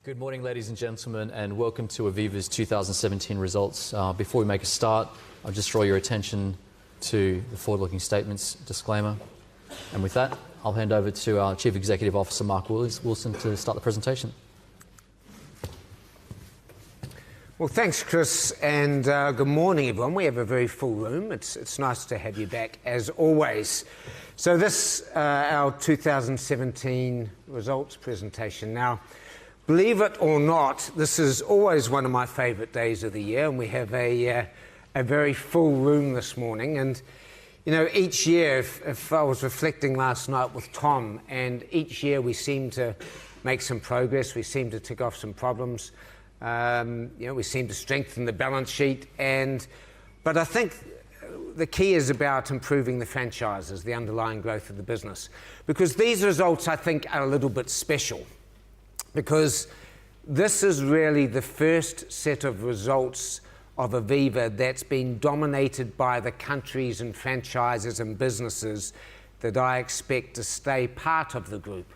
Good morning, ladies and gentlemen, and welcome to Aviva's 2017 results. Before we make a start, I'll just draw your attention to the forward-looking statements disclaimer. And with that, I'll hand over to our Chief Executive Officer, Mark Wilson, to start the presentation. Well, thanks, Chris, and good morning, everyone. We have a very full room. It's nice to have you back, as always. So this, our 2017 results presentation. Now, believe it or not, this is always one of my favourite days of the year, and we have a very full room this morning. And, you know, each year, if I was reflecting last night with Tom, and each year we seem to make some progress, we seem to tick off some problems. We seem to strengthen the balance sheet, but I think the key is about improving the franchises, the underlying growth of the business. Because these results, I think, are a little bit special. Because this is really the first set of results of Aviva that's been dominated by the countries and franchises and businesses that I expect to stay part of the group.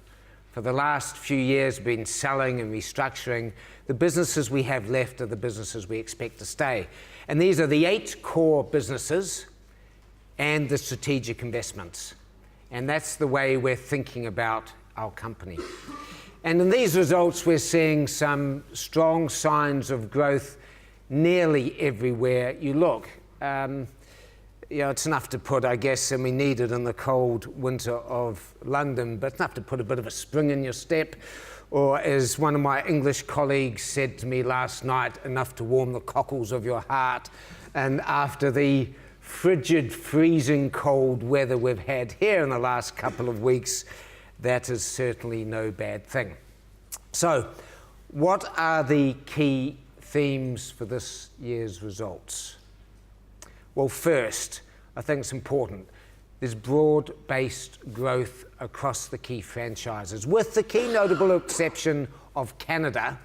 For the last few years, we've been selling and restructuring. The businesses we have left are the businesses we expect to stay. And these are the 8 core businesses and the strategic investments. And that's the way we're thinking about our company. And in these results, we're seeing some strong signs of growth nearly everywhere you look. It's enough to put, I guess, and we need it in the cold winter of London, but it's enough to put a bit of a spring in your step, or as one of my English colleagues said to me last night, enough to warm the cockles of your heart. And after the frigid, freezing cold weather we've had here in the last couple of weeks, that is certainly no bad thing. So, what are the key themes for this year's results? Well, first, I think it's important, there's broad-based growth across the key franchises, with the key notable exception of Canada.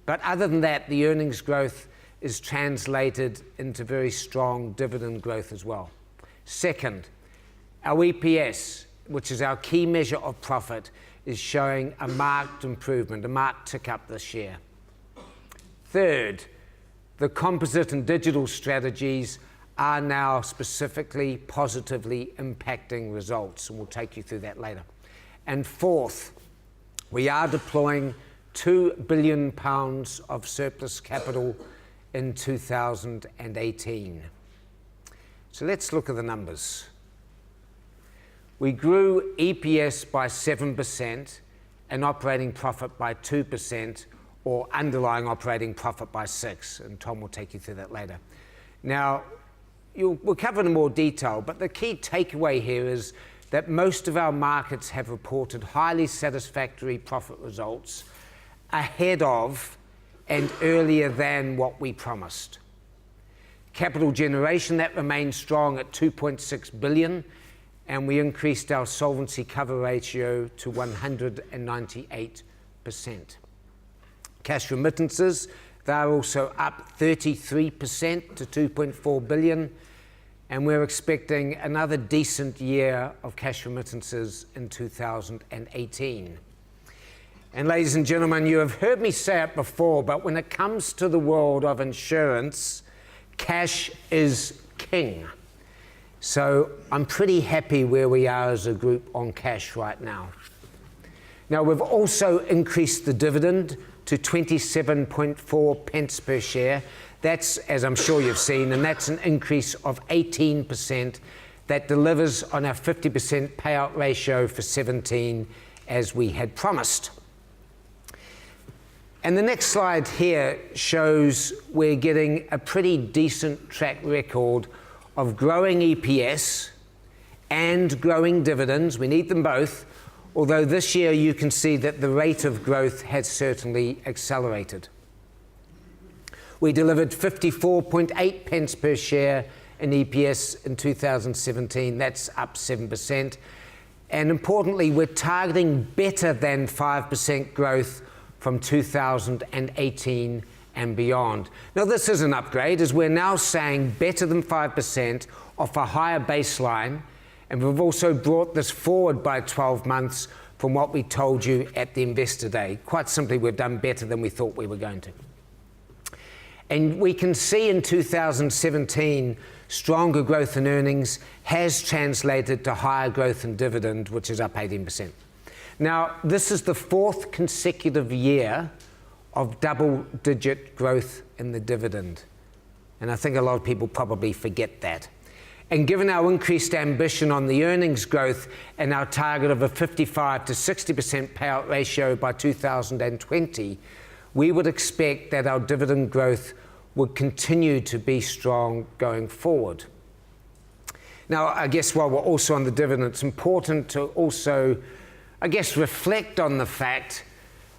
But other than that, the earnings growth is translated into very strong dividend growth as well. Second, our EPS, which is our key measure of profit, is showing a marked improvement, a marked tick up this year. Third, the composite and digital strategies are now specifically positively impacting results, and we'll take you through that later. And fourth, we are deploying £2 billion of surplus capital in 2018. So let's look at the numbers. We grew EPS by 7% and operating profit by 2%, or underlying operating profit by 6%, and Tom will take you through that later. Now, we'll cover in more detail, but the key takeaway here is that most of our markets have reported highly satisfactory profit results ahead of and earlier than what we promised. Capital generation, that remains strong at $2.6 billion, and we increased our solvency cover ratio to 198%. Cash remittances, they're also up 33% to $2.4 billion, and we're expecting another decent year of cash remittances in 2018. And ladies and gentlemen, you have heard me say it before, but when it comes to the world of insurance, cash is king. So I'm pretty happy where we are as a group on cash right now. Now, we've also increased the dividend to 27.4 pence per share. That's, as I'm sure you've seen, and that's an increase of 18%. That delivers on our 50% payout ratio for 17, as we had promised. And the next slide here shows we're getting a pretty decent track record of growing EPS and growing dividends. We need them both, although this year you can see that the rate of growth has certainly accelerated. We delivered 54.8 pence per share in EPS in 2017. That's up 7%. And importantly, we're targeting better than 5% growth from 2018 and beyond. Now, this is an upgrade, as we're now saying better than 5% off a higher baseline, and we've also brought this forward by 12 months from what we told you at the Investor Day. Quite simply, we've done better than we thought we were going to. And we can see in 2017, stronger growth in earnings has translated to higher growth in dividend, which is up 18%. Now, this is the 4th consecutive year of double-digit growth in the dividend. And I think a lot of people probably forget that. And given our increased ambition on the earnings growth and our target of a 55 to 60% payout ratio by 2020, we would expect that our dividend growth would continue to be strong going forward. Now, I guess while we're also on the dividend, it's important to also, reflect on the fact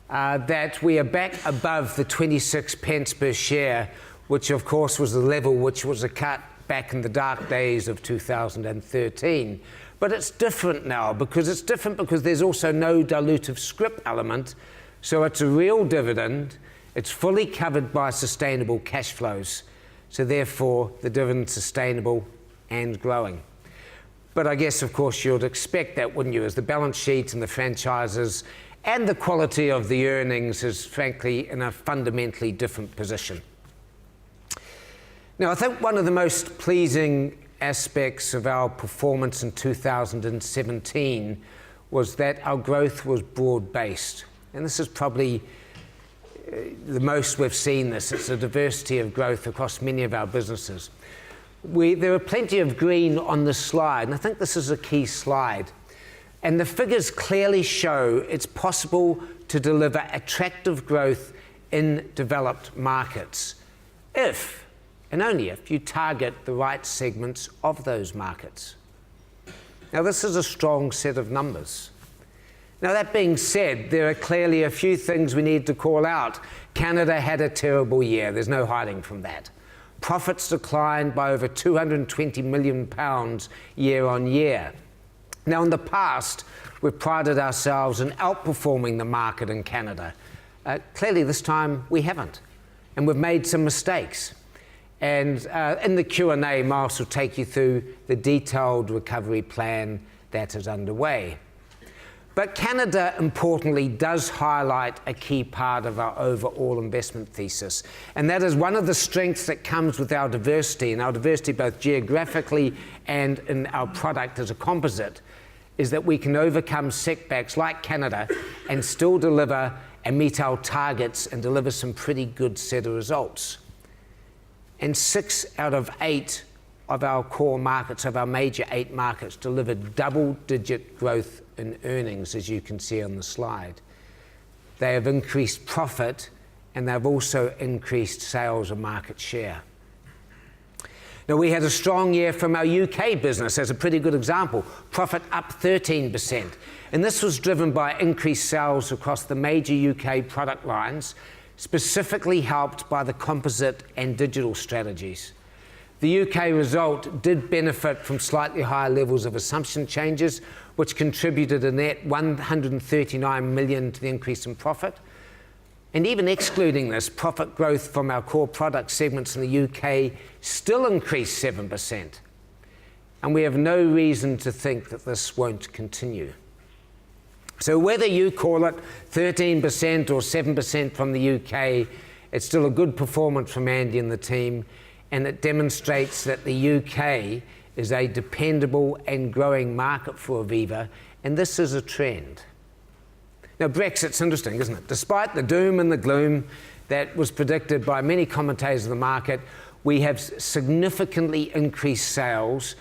that we are back above the 26 pence per share, which of course was the level which was a cut back in the dark days of 2013. But it's different now because there's also no dilutive scrip element. So it's a real dividend. It's fully covered by sustainable cash flows. So therefore, the dividend's sustainable and growing. But I guess, of course, you'd expect that, wouldn't you, as the balance sheet and the franchises and the quality of the earnings is, frankly, in a fundamentally different position. Now, I think one of the most pleasing aspects of our performance in 2017 was that our growth was broad-based. And this is probably the most we've seen this. It's a diversity of growth across many of our businesses. There are plenty of green on this slide, and I think this is a key slide. And the figures clearly show it's possible to deliver attractive growth in developed markets if, and only if, you target the right segments of those markets. Now, this is a strong set of numbers. Now, that being said, there are clearly a few things we need to call out. Canada had a terrible year. There's no hiding from that. Profits declined by over £220 million year on year. Now, in the past, we've prided ourselves in outperforming the market in Canada. Clearly, this time, we haven't. And we've made some mistakes. And in the Q&A, Miles will take you through the detailed recovery plan that is underway. But Canada, importantly, does highlight a key part of our overall investment thesis. And that is one of the strengths that comes with our diversity, and our diversity both geographically and in our product as a composite, is that we can overcome setbacks like Canada and still deliver and meet our targets and deliver some pretty good set of results. And 6 out of 8 of our core markets, of our major 8 markets, delivered double-digit growth in earnings, as you can see on the slide. They have increased profit, and they've also increased sales and market share. Now, we had a strong year from our UK business as a pretty good example. Profit up 13%. And this was driven by increased sales across the major UK product lines, specifically helped by the composite and digital strategies. The UK result did benefit from slightly higher levels of assumption changes, which contributed a net $139 million to the increase in profit. And even excluding this, profit growth from our core product segments in the UK still increased 7%. And we have no reason to think that this won't continue. So whether you call it 13% or 7% from the UK, it's still a good performance from Andy and the team, and it demonstrates that the UK is a dependable and growing market for Aviva, and this is a trend. Now, Brexit's interesting, isn't it? Despite the doom and the gloom that was predicted by many commentators of the market, we have significantly increased sales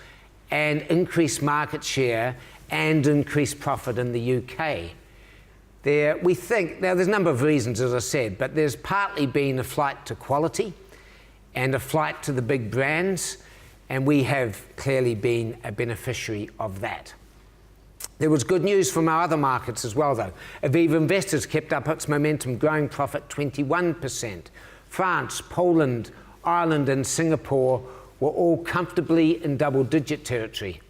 and increased market share and increased profit in the UK. We think, now there's a number of reasons, as I said, but there's partly been a flight to quality and a flight to the big brands, and we have clearly been a beneficiary of that. There was good news from our other markets as well, though. Aviva Investors kept up its momentum, growing profit 21%. France, Poland, Ireland, and Singapore were all comfortably in double-digit territory.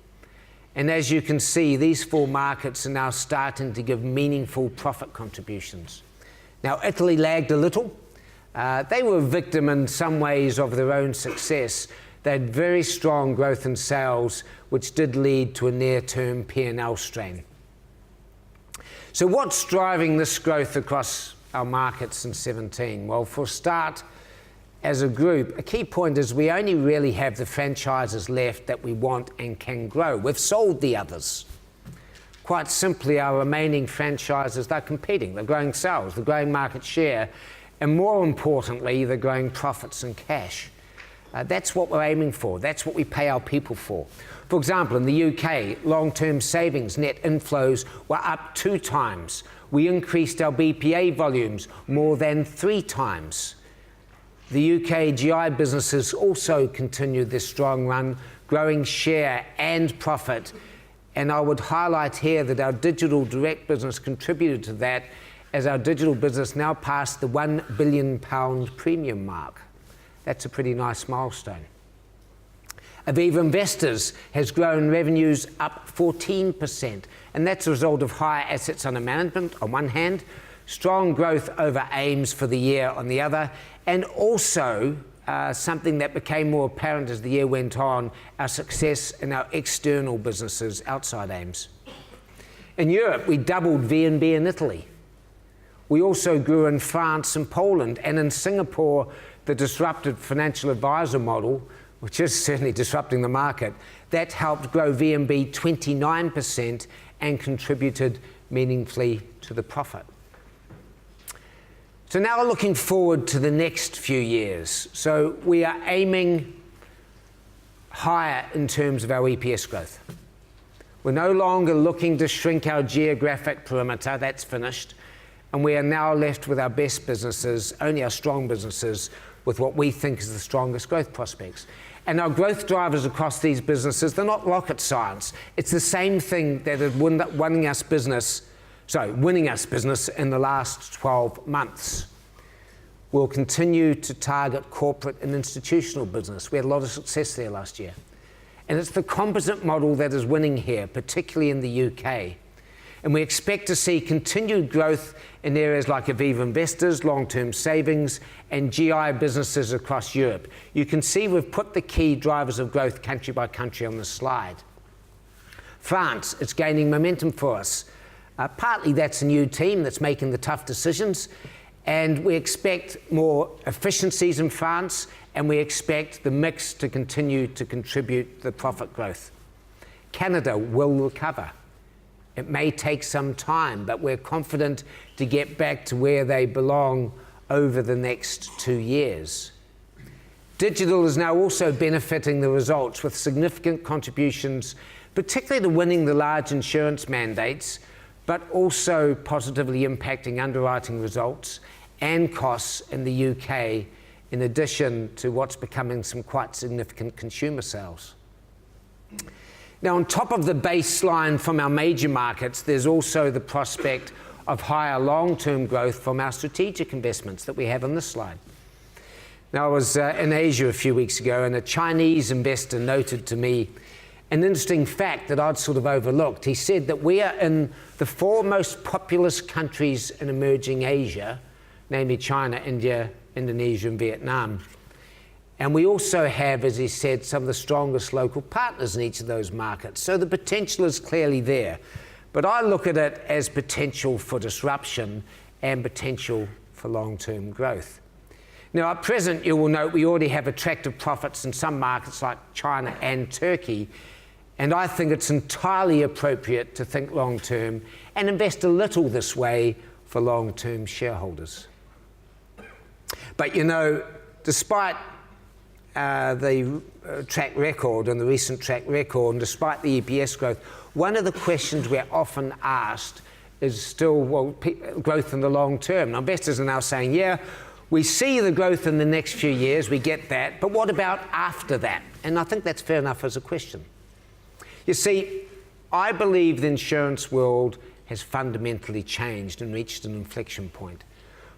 And as you can see, these 4 markets are now starting to give meaningful profit contributions. Now, Italy lagged a little. They were a victim in some ways of their own success. They had very strong growth in sales, which did lead to a near-term P&L strain. So what's driving this growth across our markets in 17? Well, for a start, as a group, a key point is we only really have the franchises left that we want and can grow. We've sold the others. Quite simply, our remaining franchises, they're competing. They're growing sales, they're growing market share, and more importantly, they're growing profits and cash. That's what we're aiming for. That's what we pay our people for. For example, in the UK, long-term savings net inflows were up 2 times. We increased our BPA volumes more than 3 times. The UK GI businesses also continued this strong run, growing share and profit. And I would highlight here that our digital direct business contributed to that, as our digital business now passed the £1 billion premium mark. That's a pretty nice milestone. Aviva Investors has grown revenues up 14%, and that's a result of higher assets under management on one hand, strong growth over aims for the year on the other, and also something that became more apparent as the year went on, our success in our external businesses outside aims. In Europe, we doubled V&B in Italy. We also grew in France and Poland, and in Singapore, the disrupted financial advisor model, which is certainly disrupting the market, that helped grow V&B 29% and contributed meaningfully to the profit. So now looking forward to the next few years. So we are aiming higher in terms of our EPS growth. We're no longer looking to shrink our geographic perimeter, that's finished, and we are now left with our best businesses, only our strong businesses, with what we think is the strongest growth prospects. And our growth drivers across these businesses, they're not rocket science. It's the same thing that had winning us business in the last 12 months. We'll continue to target corporate and institutional business. We had a lot of success there last year. And it's the composite model that is winning here, particularly in the UK. And we expect to see continued growth in areas like Aviva Investors, long-term savings, and GI businesses across Europe. You can see we've put the key drivers of growth country by country on the slide. France, it's gaining momentum for us. Partly that's a new team that's making the tough decisions, and we expect more efficiencies in France, and we expect the mix to continue to contribute to the profit growth. Canada will recover. It may take some time, but we're confident to get back to where they belong over the next 2 years. Digital is now also benefiting the results with significant contributions, particularly to winning the large insurance mandates, but also positively impacting underwriting results and costs in the UK, in addition to what's becoming some quite significant consumer sales. Now, on top of the baseline from our major markets, there's also the prospect of higher long-term growth from our strategic investments that we have on this slide. Now, I was in Asia a few weeks ago, and a Chinese investor noted to me an interesting fact that I'd sort of overlooked. He said that we are in the 4 most populous countries in emerging Asia, namely China, India, Indonesia, and Vietnam. And we also have, as he said, some of the strongest local partners in each of those markets. So the potential is clearly there. But I look at it as potential for disruption and potential for long-term growth. Now, at present, you will note we already have attractive profits in some markets like China and Turkey, and I think it's entirely appropriate to think long-term and invest a little this way for long-term shareholders. But, you know, despite the track record and the recent track record, and despite the EPS growth, one of the questions we're often asked is still, well, growth in the long term. Now, investors are now saying, yeah, we see the growth in the next few years, we get that, but what about after that? And I think that's fair enough as a question. You see, I believe the insurance world has fundamentally changed and reached an inflection point.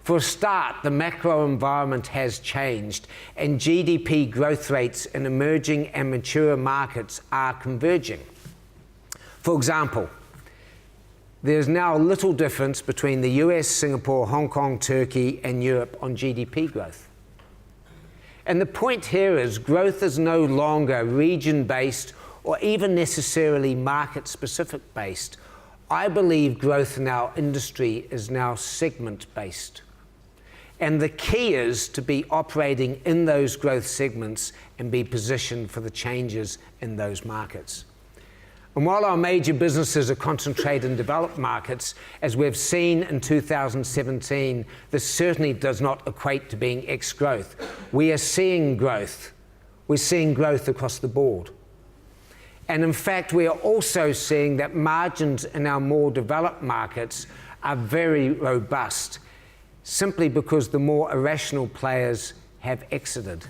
For a start, the macro environment has changed, and GDP growth rates in emerging and mature markets are converging. For example, there's now little difference between the US, Singapore, Hong Kong, Turkey, and Europe on GDP growth. And the point here is growth is no longer region-based or even necessarily market-specific based. I believe growth in our industry is now segment-based. And the key is to be operating in those growth segments and be positioned for the changes in those markets. And while our major businesses are concentrated in developed markets, as we've seen in 2017, this certainly does not equate to being ex-growth. We are seeing growth. We're seeing growth across the board. And in fact, we are also seeing that margins in our more developed markets are very robust, simply because the more irrational players have exited.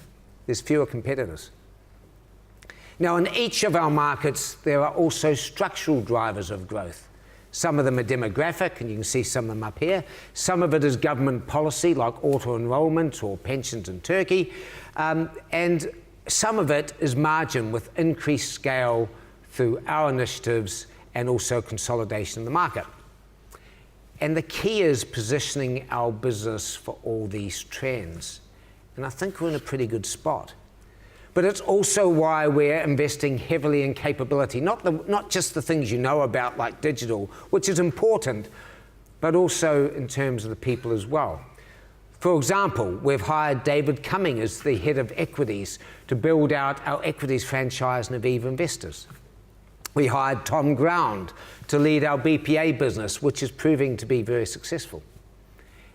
There's fewer competitors. Now, in each of our markets, there are also structural drivers of growth. Some of them are demographic, and you can see some of them up here. Some of it is government policy, like auto-enrollment or pensions in Turkey. And some of it is margin with increased scale through our initiatives and also consolidation in the market. And the key is positioning our business for all these trends. And I think we're in a pretty good spot. But it's also why we're investing heavily in capability, not just the things you know about, like digital, which is important, but also in terms of the people as well. For example, we've hired David Cumming as the head of equities to build out our equities franchise in Aviva Investors. We hired Tom Ground to lead our BPA business, which is proving to be very successful.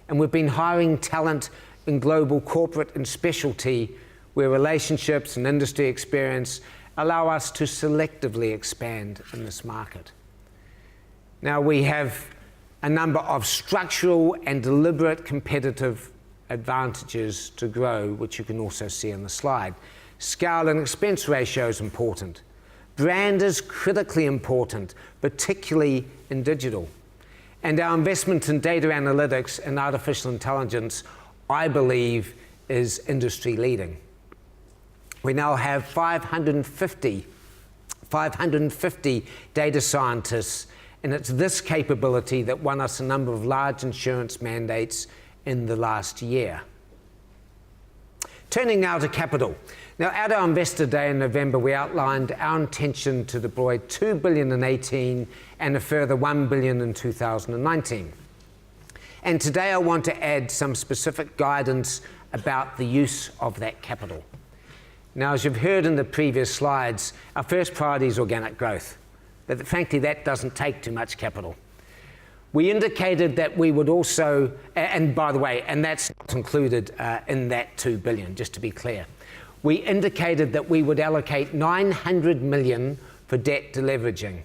And we've been hiring talent in global corporate and specialty, where relationships and industry experience allow us to selectively expand in this market. Now, we have a number of structural and deliberate competitive advantages to grow, which you can also see on the slide. Scale and expense ratio is important. Brand is critically important, particularly in digital. And our investment in data analytics and artificial intelligence, I believe, is industry leading. We now have 550 data scientists, and it's this capability that won us a number of large insurance mandates in the last year. Turning now to capital. Now, at our Investor Day in November, we outlined our intention to deploy $2 billion in 2018 and a further $1 billion in 2019. And today I want to add some specific guidance about the use of that capital. Now, as you've heard in the previous slides, our first priority is organic growth. But frankly, that doesn't take too much capital. We indicated that we would also, and by the way, and that's not included in that $2 billion, just to be clear. We indicated that we would allocate $900 million for debt deleveraging.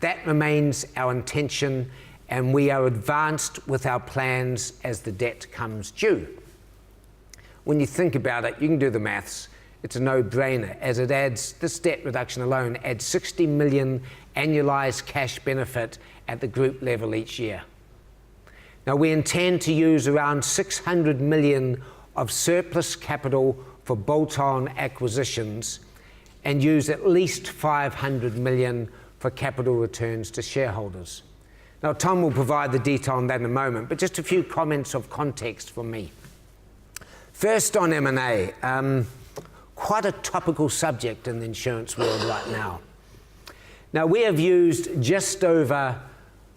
That remains our intention, and we are advanced with our plans as the debt comes due. When you think about it, you can do the maths. It's a no-brainer, as it adds, this debt reduction alone adds $60 million annualized cash benefit at the group level each year. Now, we intend to use around $600 million of surplus capital for bolt-on acquisitions and use at least $500 million for capital returns to shareholders. Now, Tom will provide the detail on that in a moment, but just a few comments of context from me. First, on M&A, quite a topical subject in the insurance world right now. Now, we have used just over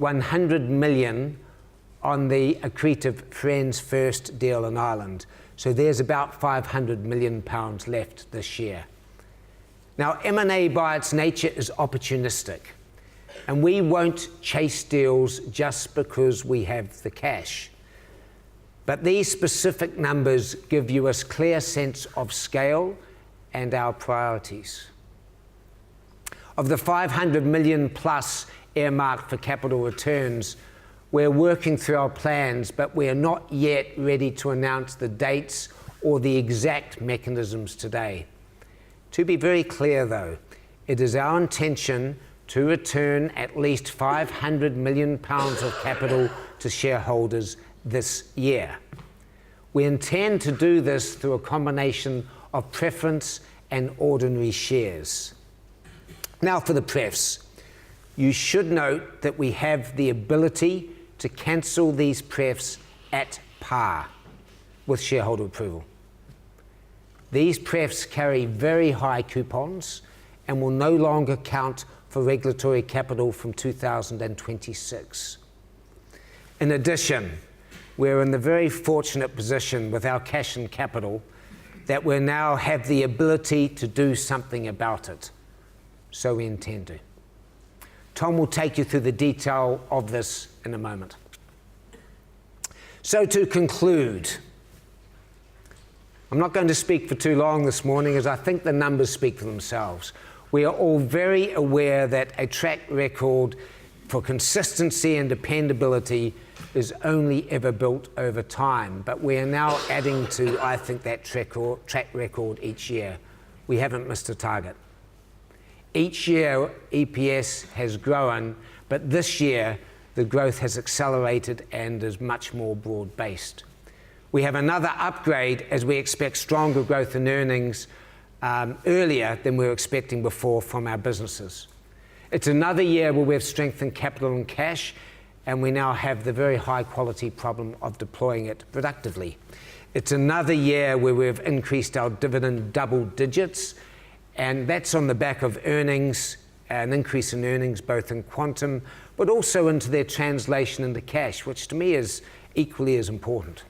$100 million on the accretive Friends First deal in Ireland. So there's about £500 million left this year. Now, M&A by its nature is opportunistic, and we won't chase deals just because we have the cash. But these specific numbers give you a clear sense of scale and our priorities. Of the $500 million plus earmarked for capital returns, we're working through our plans, but we are not yet ready to announce the dates or the exact mechanisms today. To be very clear, though, it is our intention to return at least £500 million of capital to shareholders this year. We intend to do this through a combination of preference and ordinary shares. Now, for the prefs. You should note that we have the ability to cancel these prefs at par with shareholder approval. These prefs carry very high coupons and will no longer count for regulatory capital from 2026. In addition, we're in the very fortunate position with our cash and capital that we now have the ability to do something about it. So we intend to. Tom will take you through the detail of this in a moment. So to conclude, I'm not going to speak for too long this morning, as I think the numbers speak for themselves. We are all very aware that a track record for consistency and dependability is only ever built over time, but we are now adding to, I think, that track record each year. We haven't missed a target. Each year, EPS has grown, but this year, the growth has accelerated and is much more broad-based. We have another upgrade as we expect stronger growth in earnings earlier than we were expecting before from our businesses. It's another year where we've strengthened capital and cash, and we now have the very high quality problem of deploying it productively. It's another year where we've increased our dividend double digits, and that's on the back of earnings, an increase in earnings both in quantum, but also into their translation into cash, which to me is equally as important.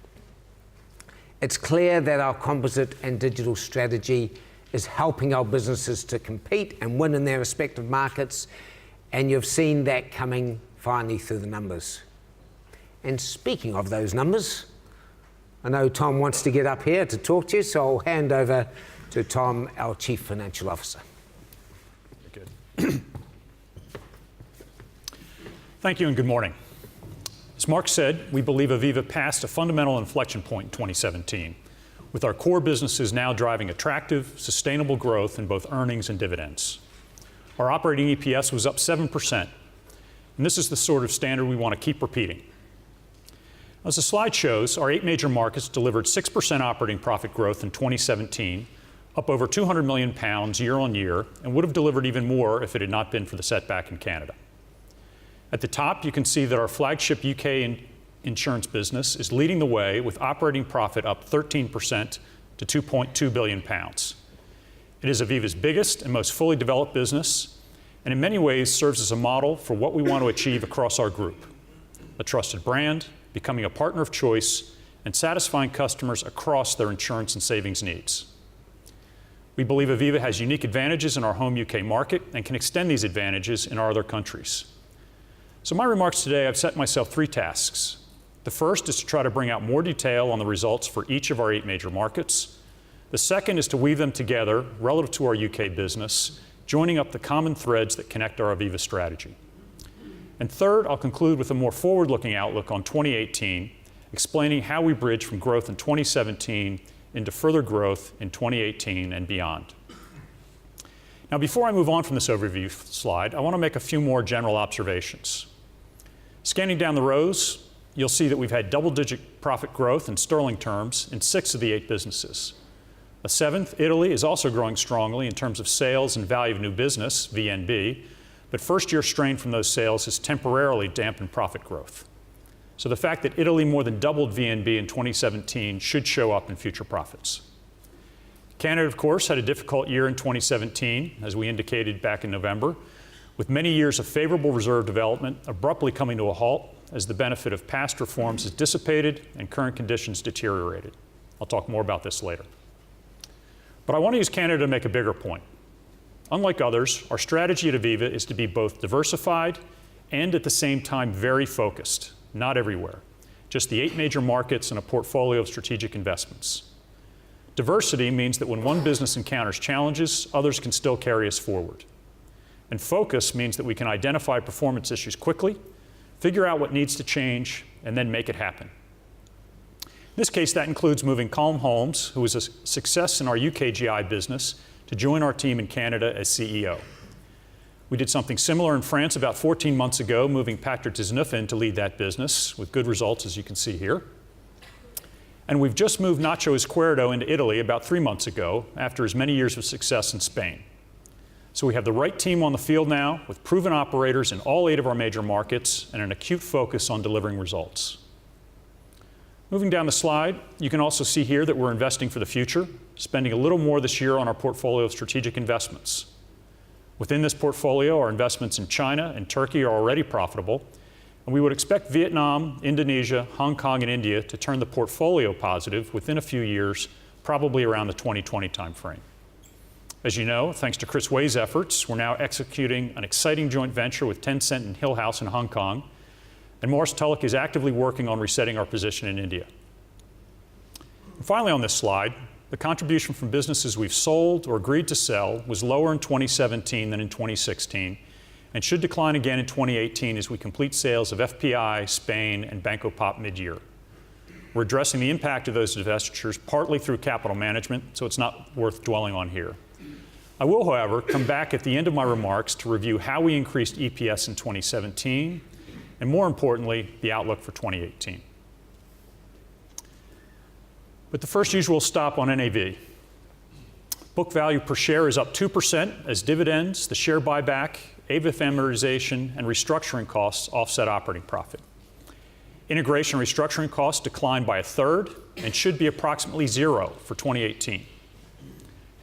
It's clear that our composite and digital strategy is helping our businesses to compete and win in their respective markets, and you've seen that coming finally through the numbers. And speaking of those numbers, I know Tom wants to get up here to talk to you, so I'll hand over to Tom, our Chief Financial Officer. Good. Thank you and good morning. As Mark said, we believe Aviva passed a fundamental inflection point in 2017, with our core businesses now driving attractive, sustainable growth in both earnings and dividends. Our operating EPS was up 7%, and this is the sort of standard we want to keep repeating. As the slide shows, our 8 major markets delivered 6% operating profit growth in 2017, up over £200 million year on year, and would have delivered even more if it had not been for the setback in Canada. At the top, you can see that our flagship UK insurance business is leading the way with operating profit up 13% to £2.2 billion. It is Aviva's biggest and most fully developed business, and in many ways serves as a model for what we want to achieve across our group: a trusted brand, becoming a partner of choice, and satisfying customers across their insurance and savings needs. We believe Aviva has unique advantages in our home UK market and can extend these advantages in our other countries. So my remarks today, I've set myself 3 tasks. The first is to try to bring out more detail on the results for each of our 8 major markets. The second is to weave them together relative to our UK business, joining up the common threads that connect our Aviva strategy. And third, I'll conclude with a more forward-looking outlook on 2018, explaining how we bridge from growth in 2017 into further growth in 2018 and beyond. Now, before I move on from this overview slide, I want to make a few more general observations. Scanning down the rows, you'll see that we've had double-digit profit growth in sterling terms in 6 of the 8 businesses. A 7th, Italy, is also growing strongly in terms of sales and value of new business, VNB, but first-year strain from those sales has temporarily dampened profit growth. So the fact that Italy more than doubled VNB in 2017 should show up in future profits. Canada, of course, had a difficult year in 2017, as we indicated back in November, with many years of favorable reserve development abruptly coming to a halt as the benefit of past reforms has dissipated and current conditions deteriorated. I'll talk more about this later. But I want to use Canada to make a bigger point. Unlike others, our strategy at Aviva is to be both diversified and at the same time very focused, not everywhere, just the 8 major markets and a portfolio of strategic investments. Diversity means that when one business encounters challenges, others can still carry us forward. And focus means that we can identify performance issues quickly, figure out what needs to change, and then make it happen. In this case, that includes moving Colm Holmes, who was a success in our UK GI business, to join our team in Canada as CEO. We did something similar in France about 14 months ago, moving Patrick Desneuf to lead that business, with good results, as you can see here. And we've just moved Nacho Izquierdo into Italy about 3 months ago, after his many years of success in Spain. So we have the right team on the field now, with proven operators in all 8 of our major markets and an acute focus on delivering results. Moving down the slide, you can also see here that we're investing for the future, spending a little more this year on our portfolio of strategic investments. Within this portfolio, our investments in China and Turkey are already profitable, and we would expect Vietnam, Indonesia, Hong Kong, and India to turn the portfolio positive within a few years, probably around the 2020 timeframe. As you know, thanks to Chris Wei's efforts, we're now executing an exciting joint venture with Tencent and Hill House in Hong Kong, and Morris Tulloch is actively working on resetting our position in India. And finally on this slide, the contribution from businesses we've sold or agreed to sell was lower in 2017 than in 2016, and should decline again in 2018 as we complete sales of FPI, Spain, and Banco Pop mid-year. We're addressing the impact of those divestitures partly through capital management, so it's not worth dwelling on here. I will, however, come back at the end of my remarks to review how we increased EPS in 2017, and more importantly, the outlook for 2018. But the first usual stop on NAV. Book value per share is up 2% as dividends, the share buyback, Aviva amortization, and restructuring costs offset operating profit. Integration and restructuring costs declined by a third and should be approximately zero for 2018.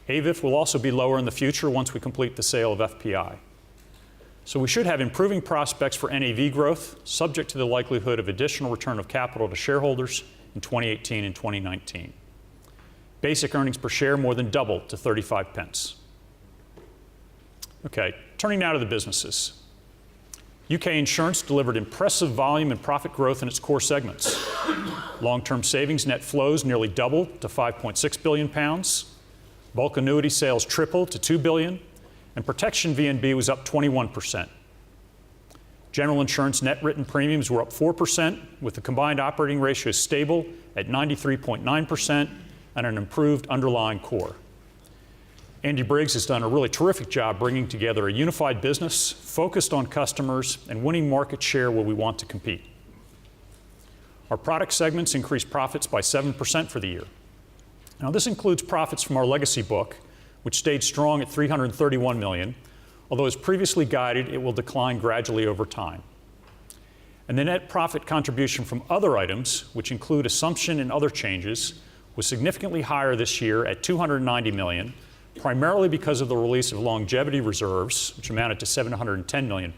AVIF will also be lower in the future once we complete the sale of FPI. So we should have improving prospects for NAV growth, subject to the likelihood of additional return of capital to shareholders in 2018 and 2019. Basic earnings per share more than doubled to 35 pence. Okay, turning now to the businesses. UK Insurance delivered impressive volume and profit growth in its core segments. Long-term savings net flows nearly doubled to £5.6 billion. Bulk annuity sales tripled to $2 billion, and protection VNB was up 21%. General insurance net written premiums were up 4%, with the combined operating ratio stable at 93.9% and an improved underlying core. Andy Briggs has done a really terrific job bringing together a unified business, focused on customers, and winning market share where we want to compete. Our product segments increased profits by 7% for the year. Now, this includes profits from our legacy book, which stayed strong at $331 million, although as previously guided, it will decline gradually over time. And the net profit contribution from other items, which include assumption and other changes, was significantly higher this year at $290 million, primarily because of the release of longevity reserves, which amounted to £710 million,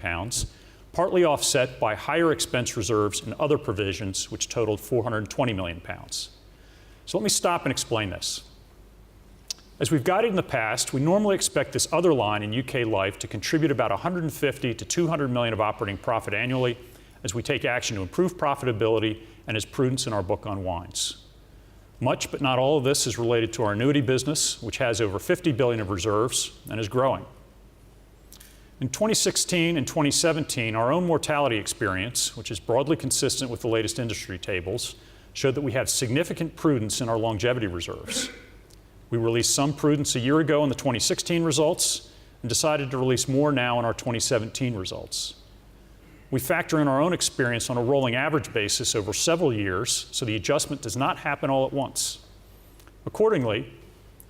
partly offset by higher expense reserves and other provisions, which totaled £420 million. So let me stop and explain this. As we've guided in the past, we normally expect this other line in UK Life to contribute about $150 to $200 million of operating profit annually as we take action to improve profitability and as prudence in our book unwinds. Much, but not all of this is related to our annuity business, which has over $50 billion of reserves and is growing. In 2016 and 2017, our own mortality experience, which is broadly consistent with the latest industry tables, showed that we have significant prudence in our longevity reserves. We released some prudence a year ago in the 2016 results and decided to release more now in our 2017 results. We factor in our own experience on a rolling average basis over several years, so the adjustment does not happen all at once. Accordingly,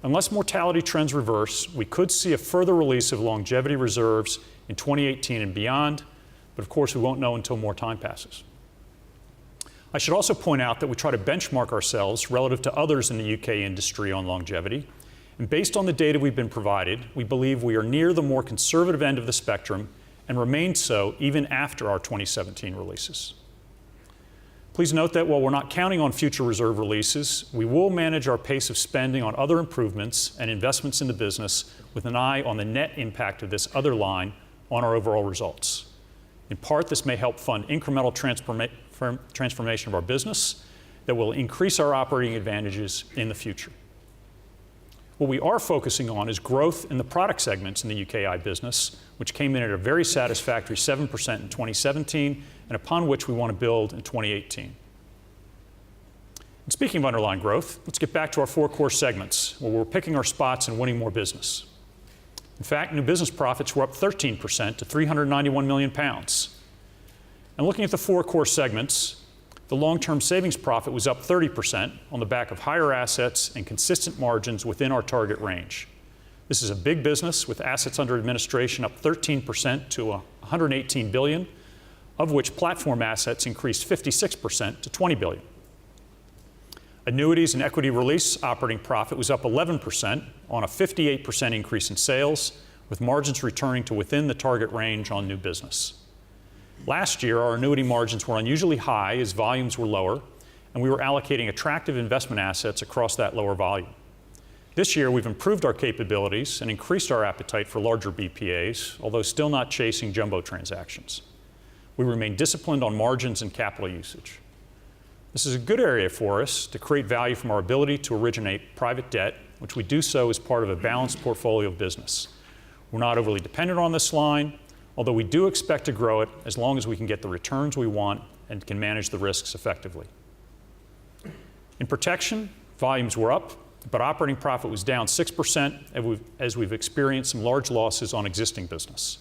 unless mortality trends reverse, we could see a further release of longevity reserves in 2018 and beyond, but of course we won't know until more time passes. I should also point out that we try to benchmark ourselves relative to others in the UK industry on longevity, and based on the data we've been provided, we believe we are near the more conservative end of the spectrum and remain so even after our 2017 releases. Please note that while we're not counting on future reserve releases, we will manage our pace of spending on other improvements and investments in the business with an eye on the net impact of this other line on our overall results. In part, this may help fund incremental transformation of our business that will increase our operating advantages in the future. What we are focusing on is growth in the product segments in the UKI business, which came in at a very satisfactory 7% in 2017, and upon which we want to build in 2018. And speaking of underlying growth, let's get back to our four core segments, where we're picking our spots and winning more business. In fact, new business profits were up 13% to £391 million. And looking at the four core segments, the long-term savings profit was up 30% on the back of higher assets and consistent margins within our target range. This is a big business with assets under administration up 13% to $118 billion, of which platform assets increased 56% to $20 billion. Annuities and equity release operating profit was up 11% on a 58% increase in sales, with margins returning to within the target range on new business. Last year, our annuity margins were unusually high as volumes were lower, and we were allocating attractive investment assets across that lower volume. This year, we've improved our capabilities and increased our appetite for larger BPAs, although still not chasing jumbo transactions. We remain disciplined on margins and capital usage. This is a good area for us to create value from our ability to originate private debt, which we do so as part of a balanced portfolio of business. We're not overly dependent on this line, although we do expect to grow it as long as we can get the returns we want and can manage the risks effectively. In protection, volumes were up, but operating profit was down 6% as we've experienced some large losses on existing business.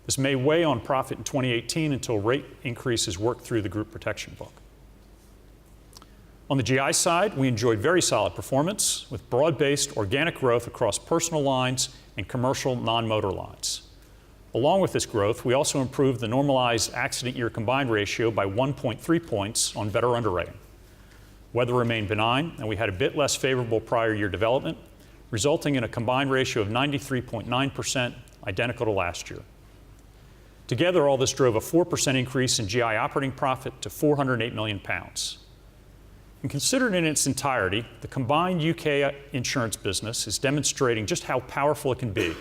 This may weigh on profit in 2018 until rate increases work through the group protection book. On the GI side, we enjoyed very solid performance with broad-based organic growth across personal lines and commercial non-motor lines. Along with this growth, we also improved the normalized accident year combined ratio by 1.3 points on better underwriting. Weather remained benign, and we had a bit less favorable prior year development, resulting in a combined ratio of 93.9%, identical to last year. Together, all this drove a 4% increase in GI operating profit to £408 million. And considered in its entirety, the combined UK insurance business is demonstrating just how powerful it can be,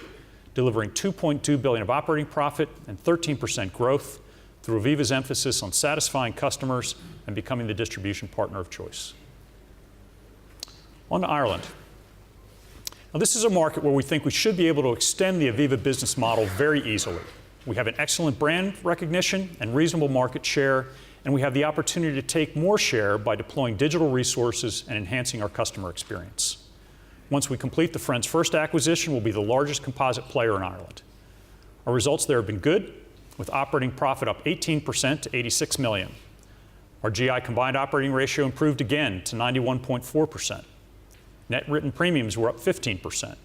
delivering $2.2 billion of operating profit and 13% growth through Aviva's emphasis on satisfying customers and becoming the distribution partner of choice. On to Ireland. Now, this is a market where we think we should be able to extend the Aviva business model very easily. We have an excellent brand recognition and reasonable market share, and we have the opportunity to take more share by deploying digital resources and enhancing our customer experience. Once we complete the Friends First acquisition, we'll be the largest composite player in Ireland. Our results there have been good, with operating profit up 18% to $86 million. Our GI combined operating ratio improved again to 91.4%. Net written premiums were up 15%.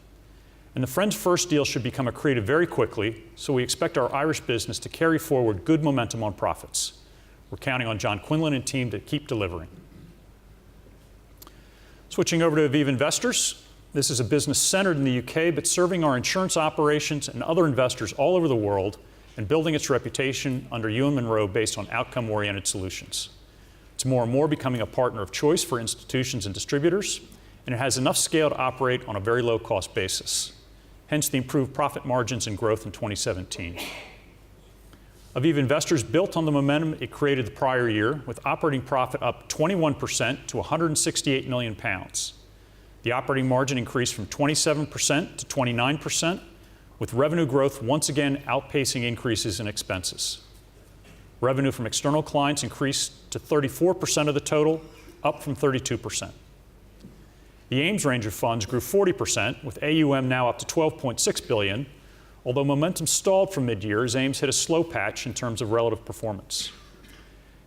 And the Friends First deal should become accretive very quickly, so we expect our Irish business to carry forward good momentum on profits. We're counting on John Quinlan and team to keep delivering. Switching over to Aviva Investors. This is a business centered in the UK, but serving our insurance operations and other investors all over the world and building its reputation under Ewan Monroe based on outcome-oriented solutions. It's more and more becoming a partner of choice for institutions and distributors, and it has enough scale to operate on a very low-cost basis. Hence the improved profit margins and growth in 2017. Aviva Investors built on the momentum it created the prior year, with operating profit up 21% to £168 million. The operating margin increased from 27% to 29%, with revenue growth once again outpacing increases in expenses. Revenue from external clients increased to 34% of the total, up from 32%. The Ames range of funds grew 40%, with AUM now up to $12.6 billion, although momentum stalled from mid-year as Ames hit a slow patch in terms of relative performance.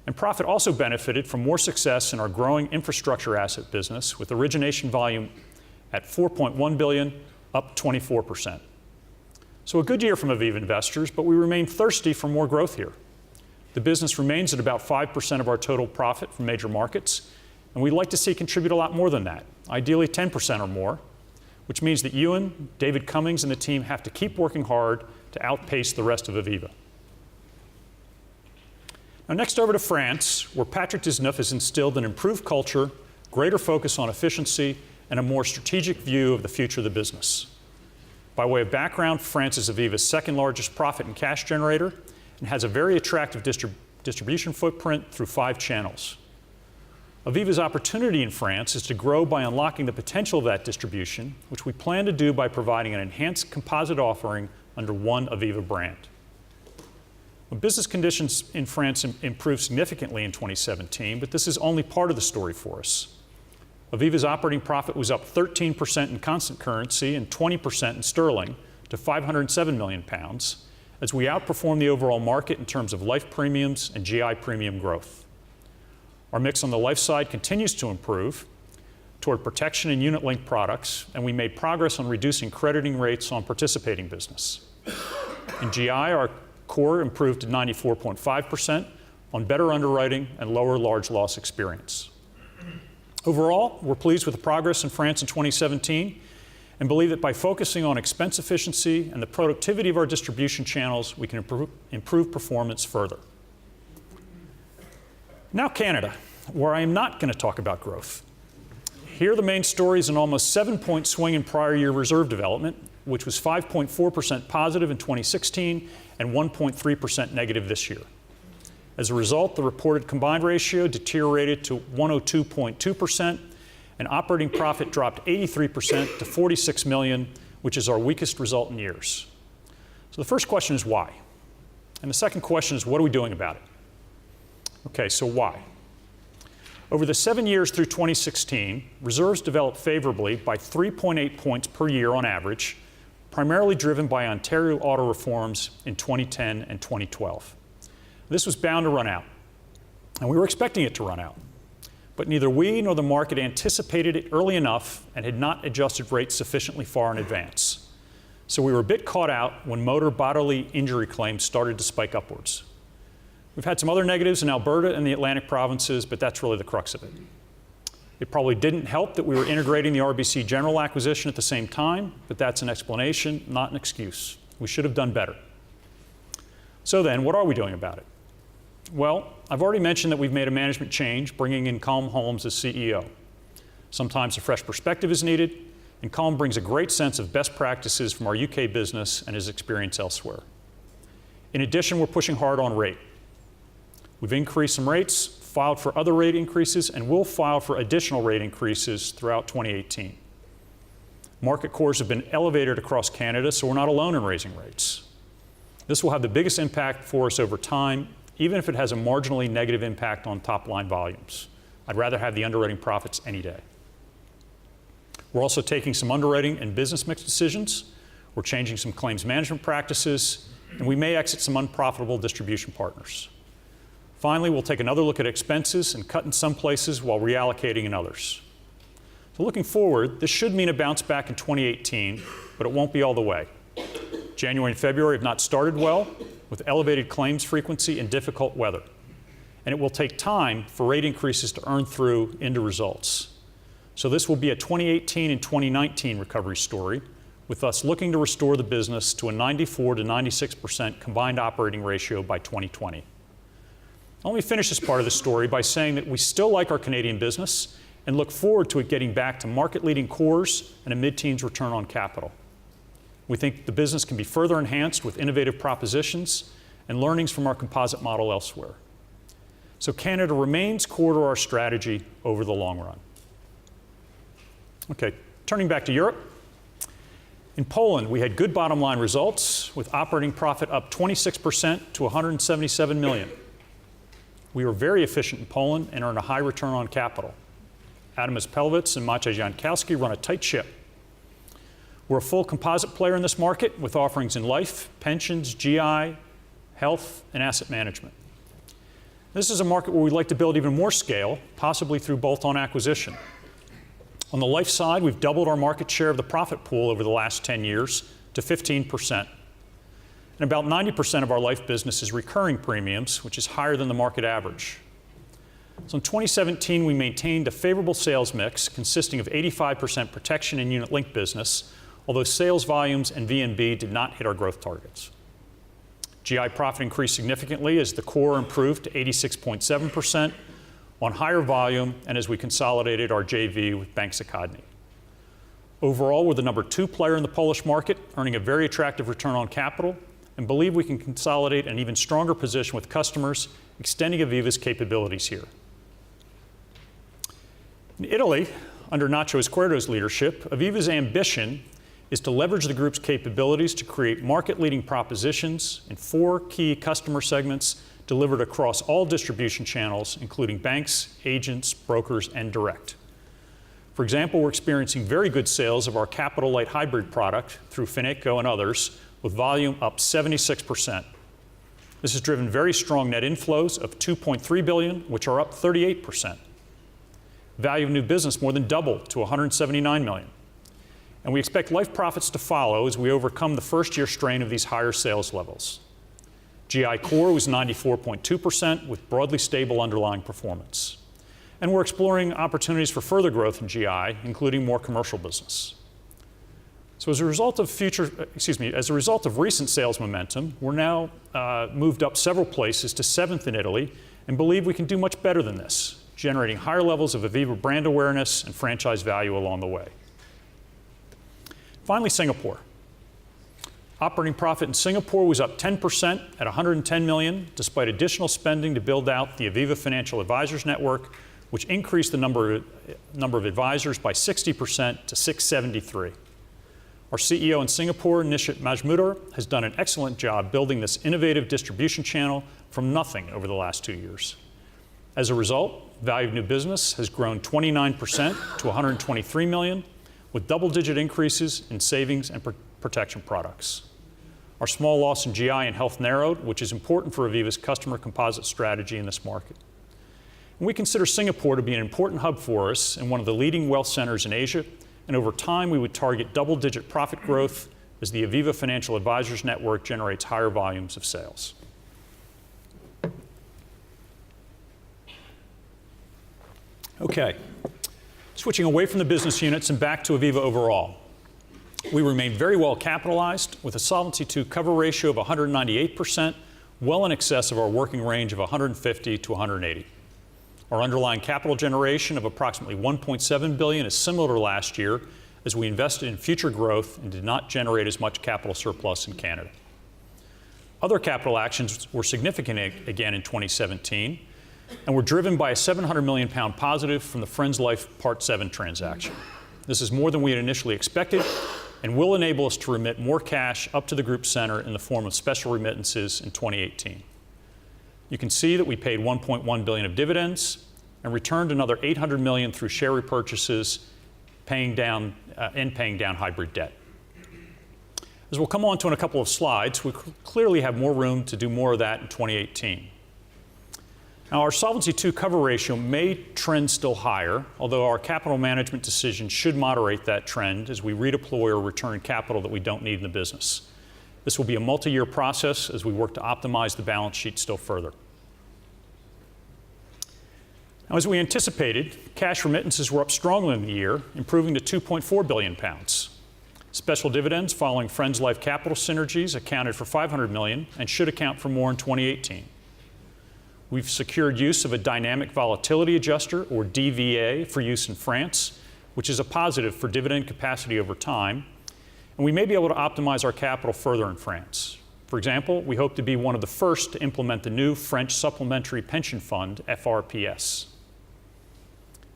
And profit also benefited from more success in our growing infrastructure asset business, with origination volume at $4.1 billion, up 24%. So a good year from Aviva Investors, but we remain thirsty for more growth here. The business remains at about 5% of our total profit from major markets, and we'd like to see it contribute a lot more than that, ideally 10% or more, which means that Ewan, David Cummings, and the team have to keep working hard to outpace the rest of Aviva. Now next over to France, where Patrick Disneuf has instilled an improved culture, greater focus on efficiency, and a more strategic view of the future of the business. By way of background, France is Aviva's second largest profit and cash generator and has a very attractive distribution footprint through 5 channels. Aviva's opportunity in France is to grow by unlocking the potential of that distribution, which we plan to do by providing an enhanced composite offering under one Aviva brand. Business conditions in France improved significantly in 2017, but this is only part of the story for us. Aviva's operating profit was up 13% in constant currency and 20% in sterling to £507 million, as we outperformed the overall market in terms of life premiums and GI premium growth. Our mix on the life side continues to improve toward protection and unit-linked products, and we made progress on reducing crediting rates on participating business. In GI, our core improved to 94.5% on better underwriting and lower large loss experience. Overall, we're pleased with the progress in France in 2017, and believe that by focusing on expense efficiency and the productivity of our distribution channels, we can improve performance further. Now Canada, where I am not going to talk about growth. Here the main story is an almost 7-point swing in prior year reserve development, which was 5.4% positive in 2016 and 1.3% negative this year. As a result, the reported combined ratio deteriorated to 102.2%, and operating profit dropped 83% to $46 million, which is our weakest result in years. So the first question is why? And the second question is, what are we doing about it? Okay, so why? Over the 7 years through 2016, reserves developed favorably by 3.8 points per year on average, primarily driven by Ontario auto reforms in 2010 and 2012. This was bound to run out, and we were expecting it to run out. But neither we nor the market anticipated it early enough and had not adjusted rates sufficiently far in advance. So we were a bit caught out when motor bodily injury claims started to spike upwards. We've had some other negatives in Alberta and the Atlantic provinces, but that's really the crux of it. It probably didn't help that we were integrating the RBC General acquisition at the same time, but that's an explanation, not an excuse. We should have done better. So then, what are we doing about it? Well, I've already mentioned that we've made a management change, bringing in Colm Holmes as CEO. Sometimes a fresh perspective is needed, and Colm brings a great sense of best practices from our UK business and his experience elsewhere. In addition, we're pushing hard on rate. We've increased some rates, filed for other rate increases, and will file for additional rate increases throughout 2018. Market cores have been elevated across Canada, so we're not alone in raising rates. This will have the biggest impact for us over time, even if it has a marginally negative impact on top-line volumes. I'd rather have the underwriting profits any day. We're also taking some underwriting and business mix decisions. We're changing some claims management practices, and we may exit some unprofitable distribution partners. Finally, we'll take another look at expenses and cut in some places while reallocating in others. So looking forward, this should mean a bounce back in 2018, but it won't be all the way. January and February have not started well, with elevated claims frequency and difficult weather. And it will take time for rate increases to earn through into results. So this will be a 2018 and 2019 recovery story, with us looking to restore the business to a 94 to 96% combined operating ratio by 2020. Let me finish this part of the story by saying that we still like our Canadian business and look forward to it getting back to market-leading cores and a mid-teens return on capital. We think the business can be further enhanced with innovative propositions and learnings from our composite model elsewhere. So Canada remains core to our strategy over the long run. Okay, turning back to Europe. In Poland, we had good bottom line results, with operating profit up 26% to 177 million. We were very efficient in Poland and earned a high return on capital. Adamas Pelwitz and Maciej Jankowski run a tight ship. We're a full composite player in this market with offerings in life, pensions, GI, health, and asset management. This is a market where we'd like to build even more scale, possibly through bolt-on acquisition. On the life side, we've doubled our market share of the profit pool over the last 10 years to 15%. And about 90% of our life business is recurring premiums, which is higher than the market average. So in 2017, we maintained a favorable sales mix consisting of 85% protection and unit-linked business, although sales volumes and VNB did not hit our growth targets. GI profit increased significantly as the core improved to 86.7% on higher volume and as we consolidated our JV with Bank Zakładny. Overall, we're the number 2 player in the Polish market, earning a very attractive return on capital, and believe we can consolidate an even stronger position with customers, extending Aviva's capabilities here. In Italy, under Nacho Izquierdo's leadership, Aviva's ambition is to leverage the group's capabilities to create market-leading propositions in 4 key customer segments delivered across all distribution channels, including banks, agents, brokers, and direct. For example, we're experiencing very good sales of our capital-light hybrid product through Fineco and others, with volume up 76%. This has driven very strong net inflows of 2.3 billion, which are up 38%. Value of new business more than doubled to 179 million. And we expect life profits to follow as we overcome the first-year strain of these higher sales levels. GI core was 94.2% with broadly stable underlying performance. And we're exploring opportunities for further growth in GI, including more commercial business. So as a result of recent sales momentum, we're now moved up several places to 7th in Italy and believe we can do much better than this, generating higher levels of Aviva brand awareness and franchise value along the way. Finally, Singapore. Operating profit in Singapore was up 10% at 110 million, despite additional spending to build out the Aviva Financial Advisors Network, which increased the number of advisors by 60% to 673. Our CEO in Singapore, Nishit Majmudar, has done an excellent job building this innovative distribution channel from nothing over the last 2 years. As a result, value of new business has grown 29% to 123 million, with double-digit increases in savings and protection products. Our small loss in GI and health narrowed, which is important for Aviva's customer composite strategy in this market. And we consider Singapore to be an important hub for us and one of the leading wealth centers in Asia, and over time we would target double-digit profit growth as the Aviva Financial Advisors Network generates higher volumes of sales. Okay, switching away from the business units and back to Aviva overall. We remain very well capitalized with a Solvency II cover ratio of 198%, well in excess of our working range of 150 to 180. Our underlying capital generation of approximately 1.7 billion is similar to last year as we invested in future growth and did not generate as much capital surplus in Canada. Other capital actions were significant again in 2017 and were driven by a £700 million positive from the Friends Life Part 7 transaction. This is more than we had initially expected and will enable us to remit more cash up to the group center in the form of special remittances in 2018. You can see that we paid 1.1 billion of dividends and returned another 800 million through share repurchases, paying down hybrid debt. As we'll come on to in a couple of slides, we clearly have more room to do more of that in 2018. Now, our Solvency II cover ratio may trend still higher, although our capital management decisions should moderate that trend as we redeploy or return capital that we don't need in the business. This will be a multi-year process as we work to optimize the balance sheet still further. Now, as we anticipated, cash remittances were up strongly in the year, improving to £2.4 billion. Special dividends following Friends Life capital synergies accounted for 500 million and should account for more in 2018. We've secured use of a dynamic volatility adjuster, or DVA, for use in France, which is a positive for dividend capacity over time, and we may be able to optimize our capital further in France. For example, we hope to be one of the first to implement the new French Supplementary Pension Fund, FRPS.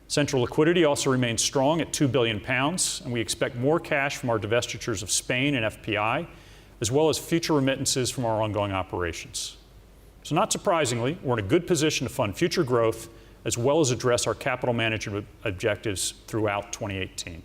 Central liquidity also remains strong at £2 billion, and we expect more cash from our divestitures of Spain and FPI, as well as future remittances from our ongoing operations. So not surprisingly, we're in a good position to fund future growth, as well as address our capital management objectives throughout 2018.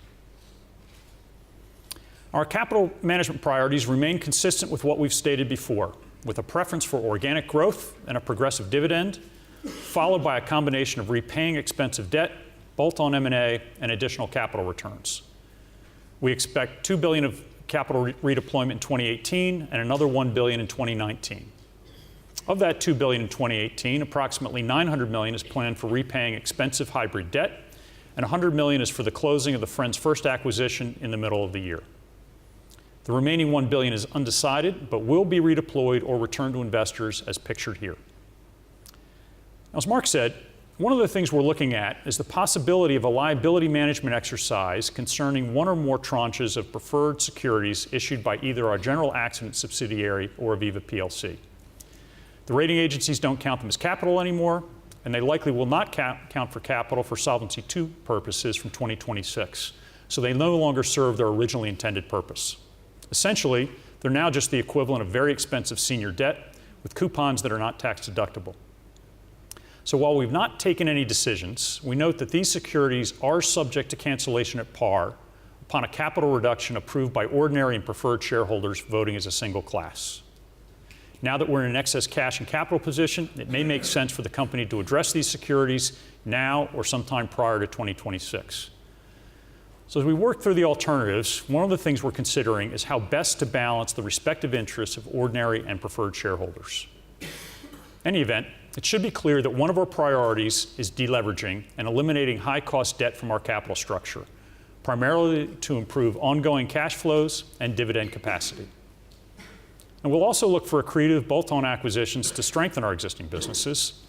Our capital management priorities remain consistent with what we've stated before, with a preference for organic growth and a progressive dividend, followed by a combination of repaying expensive debt, bolt-on M&A, and additional capital returns. We expect 2 billion of capital redeployment in 2018 and another 1 billion in 2019. Of that 2 billion in 2018, approximately 900 million is planned for repaying expensive hybrid debt, and 100 million is for the closing of the Friends First acquisition in the middle of the year. The remaining 1 billion is undecided, but will be redeployed or returned to investors as pictured here. Now, as Mark said, one of the things we're looking at is the possibility of a liability management exercise concerning one or more tranches of preferred securities issued by either our general accident subsidiary or Aviva PLC. The rating agencies don't count them as capital anymore, and they likely will not count for capital for Solvency II purposes from 2026, so they no longer serve their originally intended purpose. Essentially, they're now just the equivalent of very expensive senior debt with coupons that are not tax deductible. So while we've not taken any decisions, we note that these securities are subject to cancellation at par upon a capital reduction approved by ordinary and preferred shareholders voting as a single class. Now that we're in an excess cash and capital position, it may make sense for the company to address these securities now or sometime prior to 2026. So as we work through the alternatives, one of the things we're considering is how best to balance the respective interests of ordinary and preferred shareholders. In any event, it should be clear that one of our priorities is deleveraging and eliminating high-cost debt from our capital structure, primarily to improve ongoing cash flows and dividend capacity. And we'll also look for accretive bolt-on acquisitions to strengthen our existing businesses.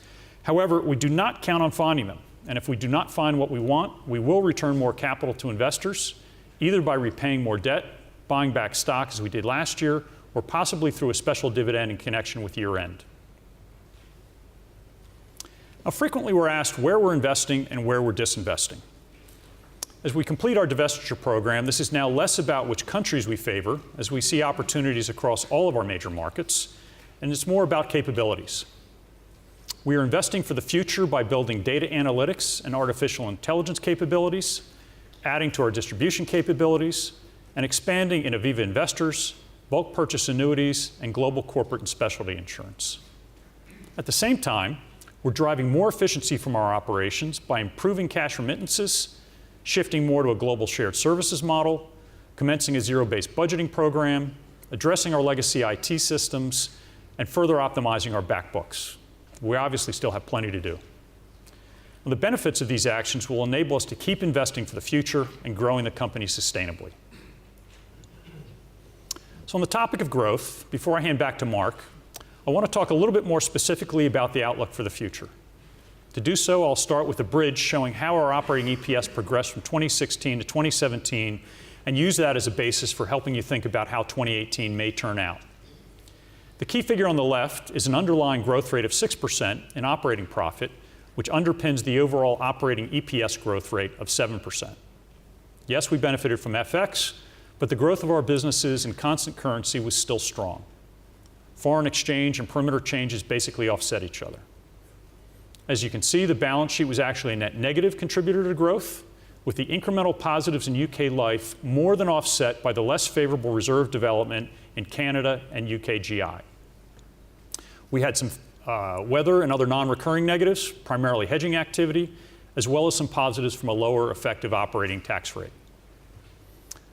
However, we do not count on finding them. And if we do not find what we want, we will return more capital to investors, either by repaying more debt, buying back stock as we did last year, or possibly through a special dividend in connection with year-end. Now, frequently we're asked where we're investing and where we're disinvesting. As we complete our divestiture program, this is now less about which countries we favor, as we see opportunities across all of our major markets, and it's more about capabilities. We are investing for the future by building data analytics and artificial intelligence capabilities, adding to our distribution capabilities, and expanding in Aviva Investors, bulk purchase annuities, and global corporate and specialty insurance. At the same time, we're driving more efficiency from our operations by improving cash remittances, shifting more to a global shared services model, commencing a zero-based budgeting program, addressing our legacy IT systems, and further optimizing our back books. We obviously still have plenty to do. Well, the benefits of these actions will enable us to keep investing for the future and growing the company sustainably. So on the topic of growth, before I hand back to Mark, I want to talk a little bit more specifically about the outlook for the future. To do so, I'll start with a bridge showing how our operating EPS progressed from 2016 to 2017 and use that as a basis for helping you think about how 2018 may turn out. The key figure on the left is an underlying growth rate of 6% in operating profit, which underpins the overall operating EPS growth rate of 7%. Yes, we benefited from FX, but the growth of our businesses in constant currency was still strong. Foreign exchange and perimeter changes basically offset each other. As you can see, the balance sheet was actually a net negative contributor to growth, with the incremental positives in UK Life more than offset by the less favorable reserve development in Canada and UK GI. We had some weather and other non-recurring negatives, primarily hedging activity, as well as some positives from a lower effective operating tax rate.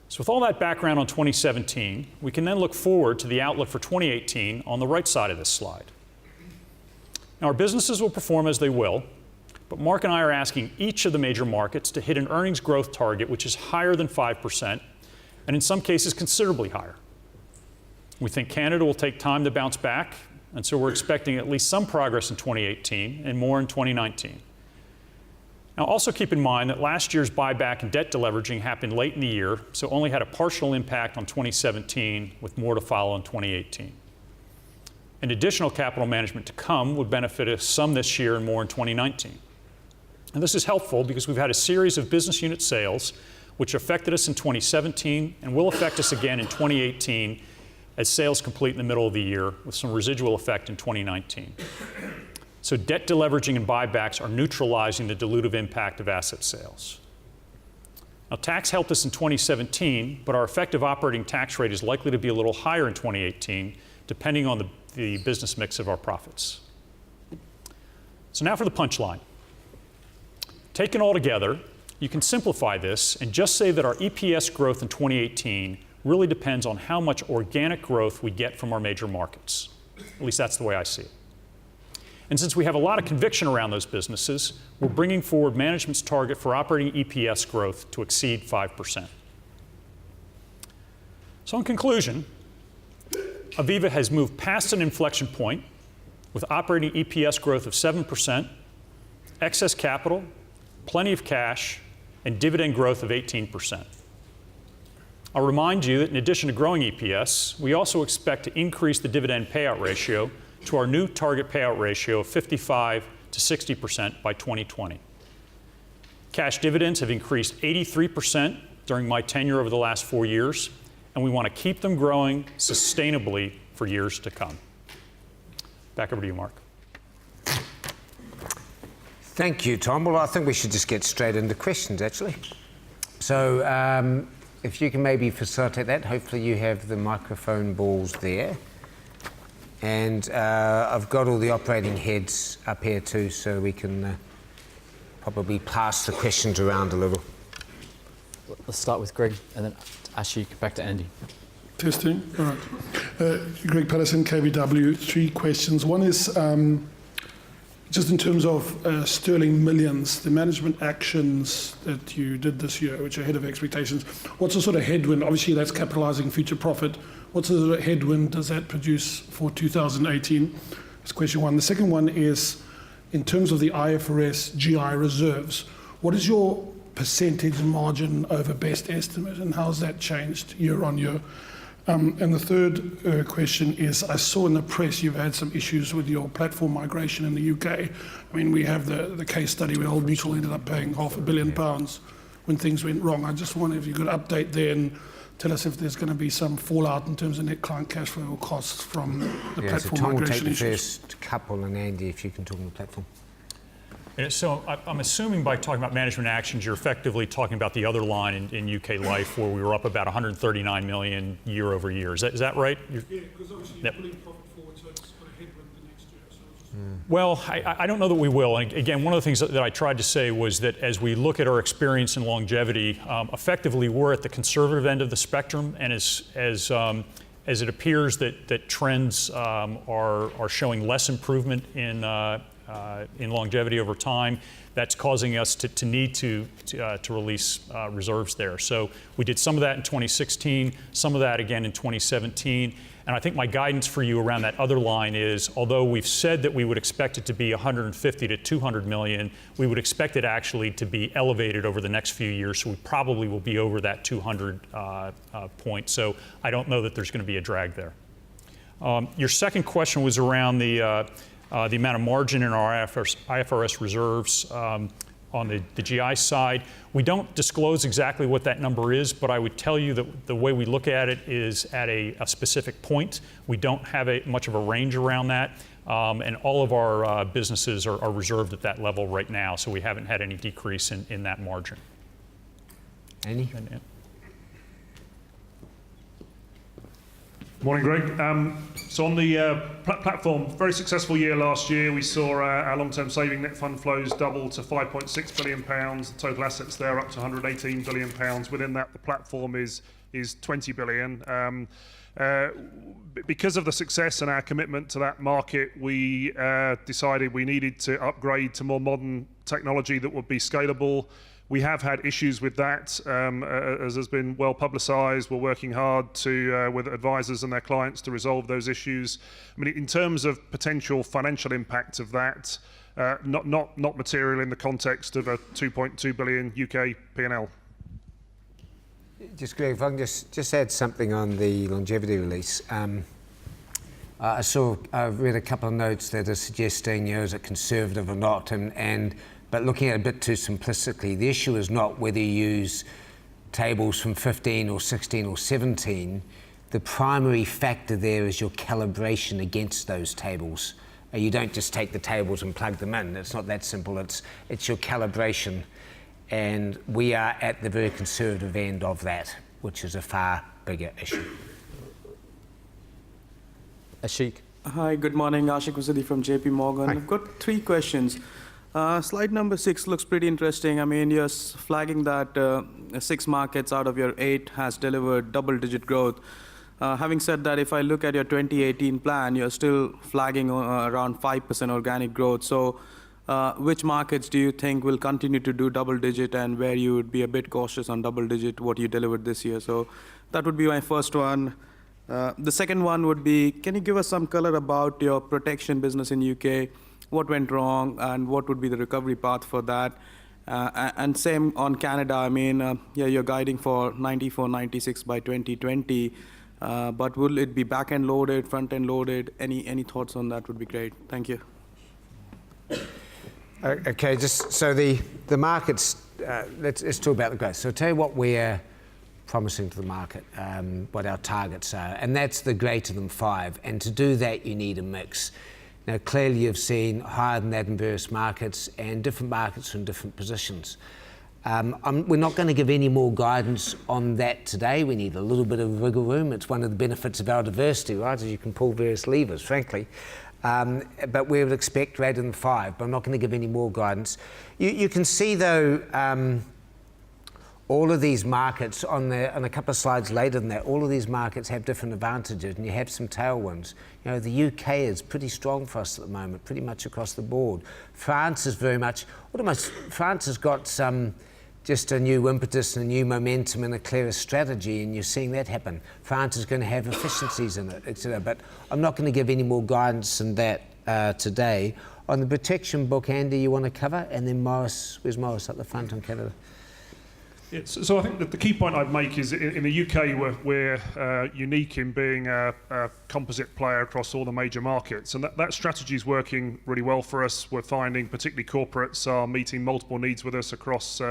So with all that background on 2017, we can then look forward to the outlook for 2018 on the right side of this slide. Now, our businesses will perform as they will, but Mark and I are asking each of the major markets to hit an earnings growth target which is higher than 5%, and in some cases considerably higher. We think Canada will take time to bounce back, and so we're expecting at least some progress in 2018 and more in 2019. Now, also keep in mind that last year's buyback and debt deleveraging happened late in the year, so only had a partial impact on 2017, with more to follow in 2018. And additional capital management to come would benefit us some this year and more in 2019. And this is helpful because we've had a series of business unit sales which affected us in 2017 and will affect us again in 2018 as sales complete in the middle of the year, with some residual effect in 2019. So debt deleveraging and buybacks are neutralizing the dilutive impact of asset sales. Now, tax helped us in 2017, but our effective operating tax rate is likely to be a little higher in 2018, depending on the business mix of our profits. So now for the punchline. Taken all together, you can simplify this and just say that our EPS growth in 2018 really depends on how much organic growth we get from our major markets. At least that's the way I see it. And since we have a lot of conviction around those businesses, we're bringing forward management's target for operating EPS growth to exceed 5%. So in conclusion, Aviva has moved past an inflection point with operating EPS growth of 7%, excess capital, plenty of cash, and dividend growth of 18%. I'll remind you that in addition to growing EPS, we also expect to increase the dividend payout ratio to our new target payout ratio of 55 to 60% by 2020. Cash dividends have increased 83% during my tenure over the last 4 years, and we want to keep them growing sustainably for years to come. Back over to you, Mark. Thank you, Tom. Well, I think we should just get straight into questions, actually. So if you can maybe facilitate that. Hopefully you have the microphone balls there. And I've got all the operating heads up here too, so we can probably pass the questions around a little. Let's start with Greg, and then Ashley, back to Andy. Testing. All right. Greg Patterson, KBW. 3 questions. One is, Just in terms of sterling millions, the management actions that you did this year, which are ahead of expectations, what's the sort of headwind? Obviously, that's capitalizing future profit. What's the sort of headwind does that produce for 2018? That's question one. The second one is, in terms of the IFRS GI reserves, what is your percentage margin over best estimate, and how's that changed year on year? And the third question is, I saw in the press you've had some issues with your platform migration in the UK. I mean, we have the case study where Old Mutual ended up paying £500 million when things went wrong. I just wonder if you could update there and tell us if there's going to be some fallout in terms of net client cash flow or costs from the platform so Tom will migration take the issues. first couple, and Andy, if you can talk on the platform. So I'm assuming by talking about management actions, you're effectively talking about the other line in UK Life, where we were up about 139 million year over year. Is that right? Yeah, because obviously you're pulling profit forward, so it's got a headwind the next year. So Well, I don't know that we will. And again, one of the things that I tried to say was that as we look at our experience in longevity, effectively we're at the conservative end of the spectrum, and as it appears that trends are showing less improvement in longevity over time, that's causing us to need to release reserves there. So we did some of that in 2016, some of that again in 2017. And I think my guidance for you around that other line is, although we've said that we would expect it to be 150 to 200 million, we would expect it actually to be elevated over the next few years. So we probably will be over that 200 point. So I don't know that there's going to be a drag there. Your second question was around the amount of margin in our IFRS reserves on the GI side. We don't disclose exactly what that number is, but I would tell you that the way we look at it is at a specific point. We don't have much of a range around that, and all of our businesses are reserved at that level right now, so we haven't had any decrease in that margin. Andy? Morning, Greg. So on the platform, very successful year last year. We saw our long-term saving net fund flows double to £5.6 billion. The total assets there up to £118 billion. Within that, the platform is £20 billion. Because of the success and our commitment to that market, we decided we needed to upgrade to more modern technology that would be scalable. We have had issues with that, as has been well publicised. We're working hard with advisors and their clients to resolve those issues. I mean, in terms of potential financial impact of that, not material in the context of a 2.2 billion UK P&L. Just, Greg, if I can just add something on the longevity release. I've read a couple of notes that are suggesting, is it conservative or not, but looking at it a bit too simplistically, the issue is not whether you use tables from 15 or 16 or 17. The primary factor there is your calibration against those tables. You don't just take the tables and plug them in. It's not that simple. It's your calibration. And we are at the very conservative end of that, which is a far bigger issue. Ashik. Hi, good morning. Ashik Vasudi from JP Morgan. Hi. I've got 3 questions. Slide number 6 looks pretty interesting. I mean, you're flagging that 6 markets out of your 8 has delivered double-digit growth. Having said that, if I look at your 2018 plan, you're still flagging around 5% organic growth. So which markets do you think will continue to do double-digit, and where you would be a bit cautious on double-digit, what you delivered this year? So that would be my first one. The second one would be, can you give us some color about your protection business in UK? What went wrong, and what would be the recovery path for that? And same on Canada. I mean, you're guiding for 94, 96 by 2020, but will it be back-end loaded, front-end loaded? Any thoughts on that would be great. Thank you. Okay, just so the markets, let's talk about the growth. So I'll tell you what we're promising to the market, what our targets are, and that's the greater than 5. And to do that, you need a mix. Now, clearly you've seen higher than that in various markets, and different markets in different positions. We're not going to give any more guidance on that today. We need a little bit of wiggle room. It's one of the benefits of our diversity, right? As you can pull various levers, frankly. But we would expect greater than 5, but I'm not going to give any more guidance. You can see, though, all of these markets, on a couple of slides later than that, all of these markets have different advantages, and you have some tailwinds. You know, the UK is pretty strong for us at the moment, pretty much across the board. France is very much, France has got just a new impetus and a new momentum and a clearer strategy, and you're seeing that happen. France is going to have efficiencies in it, etc. But I'm not going to give any more guidance than that today. On the protection book, Andy, you want to cover? And then Morris, where's Morris at the front on Canada? Yeah, so I think that the key point I'd make is in the UK we're unique in being a composite player across all the major markets, and that strategy is working really well for us. We're finding particularly corporates are meeting multiple needs with us across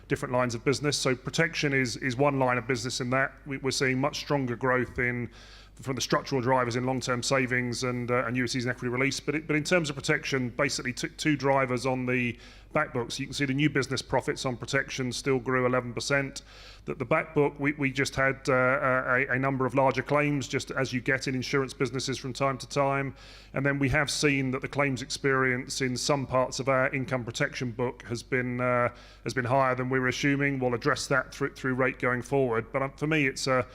different lines of business. So protection is one line of business in that. We're seeing much stronger growth from the structural drivers in long-term savings and annuities and equity release. But in terms of protection, basically two drivers on the back book. So you can see the new business profits on protection still grew 11%. The back book, we just had a number of larger claims, just as you get in insurance businesses from time to time. And then we have seen that the claims experience in some parts of our income protection book has been higher than we were assuming. We'll address that through rate going forward. But for me, it's a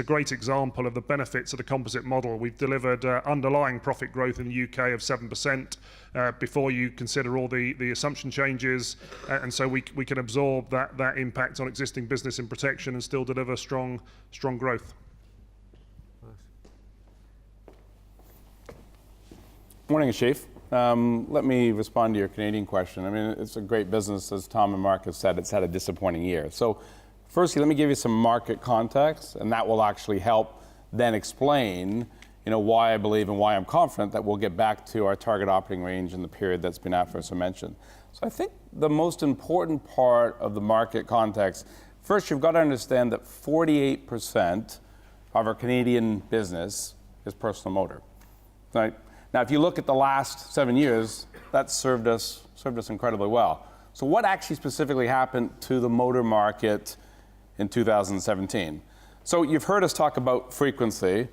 great example of the benefits of the composite model. We've delivered underlying profit growth in the UK of 7% before you consider all the assumption changes, and so we can absorb that impact on existing business in protection and still deliver strong growth. Morning, Chief. Let me respond to your Canadian question. I mean, it's a great business, as Tom and Mark have said. It's had a disappointing year. So, firstly, let me give you some market context, and that will actually help then explain, why I believe and why I'm confident that we'll get back to our target operating range in the period that's been after mentioned. So I think the most important part of the market context, first, you've got to understand that 48% of our Canadian business is personal motor. Right? Now, if you look at the last 7 years, that served us incredibly well. So what actually specifically happened to the motor market in 2017? So you've heard us talk about frequency,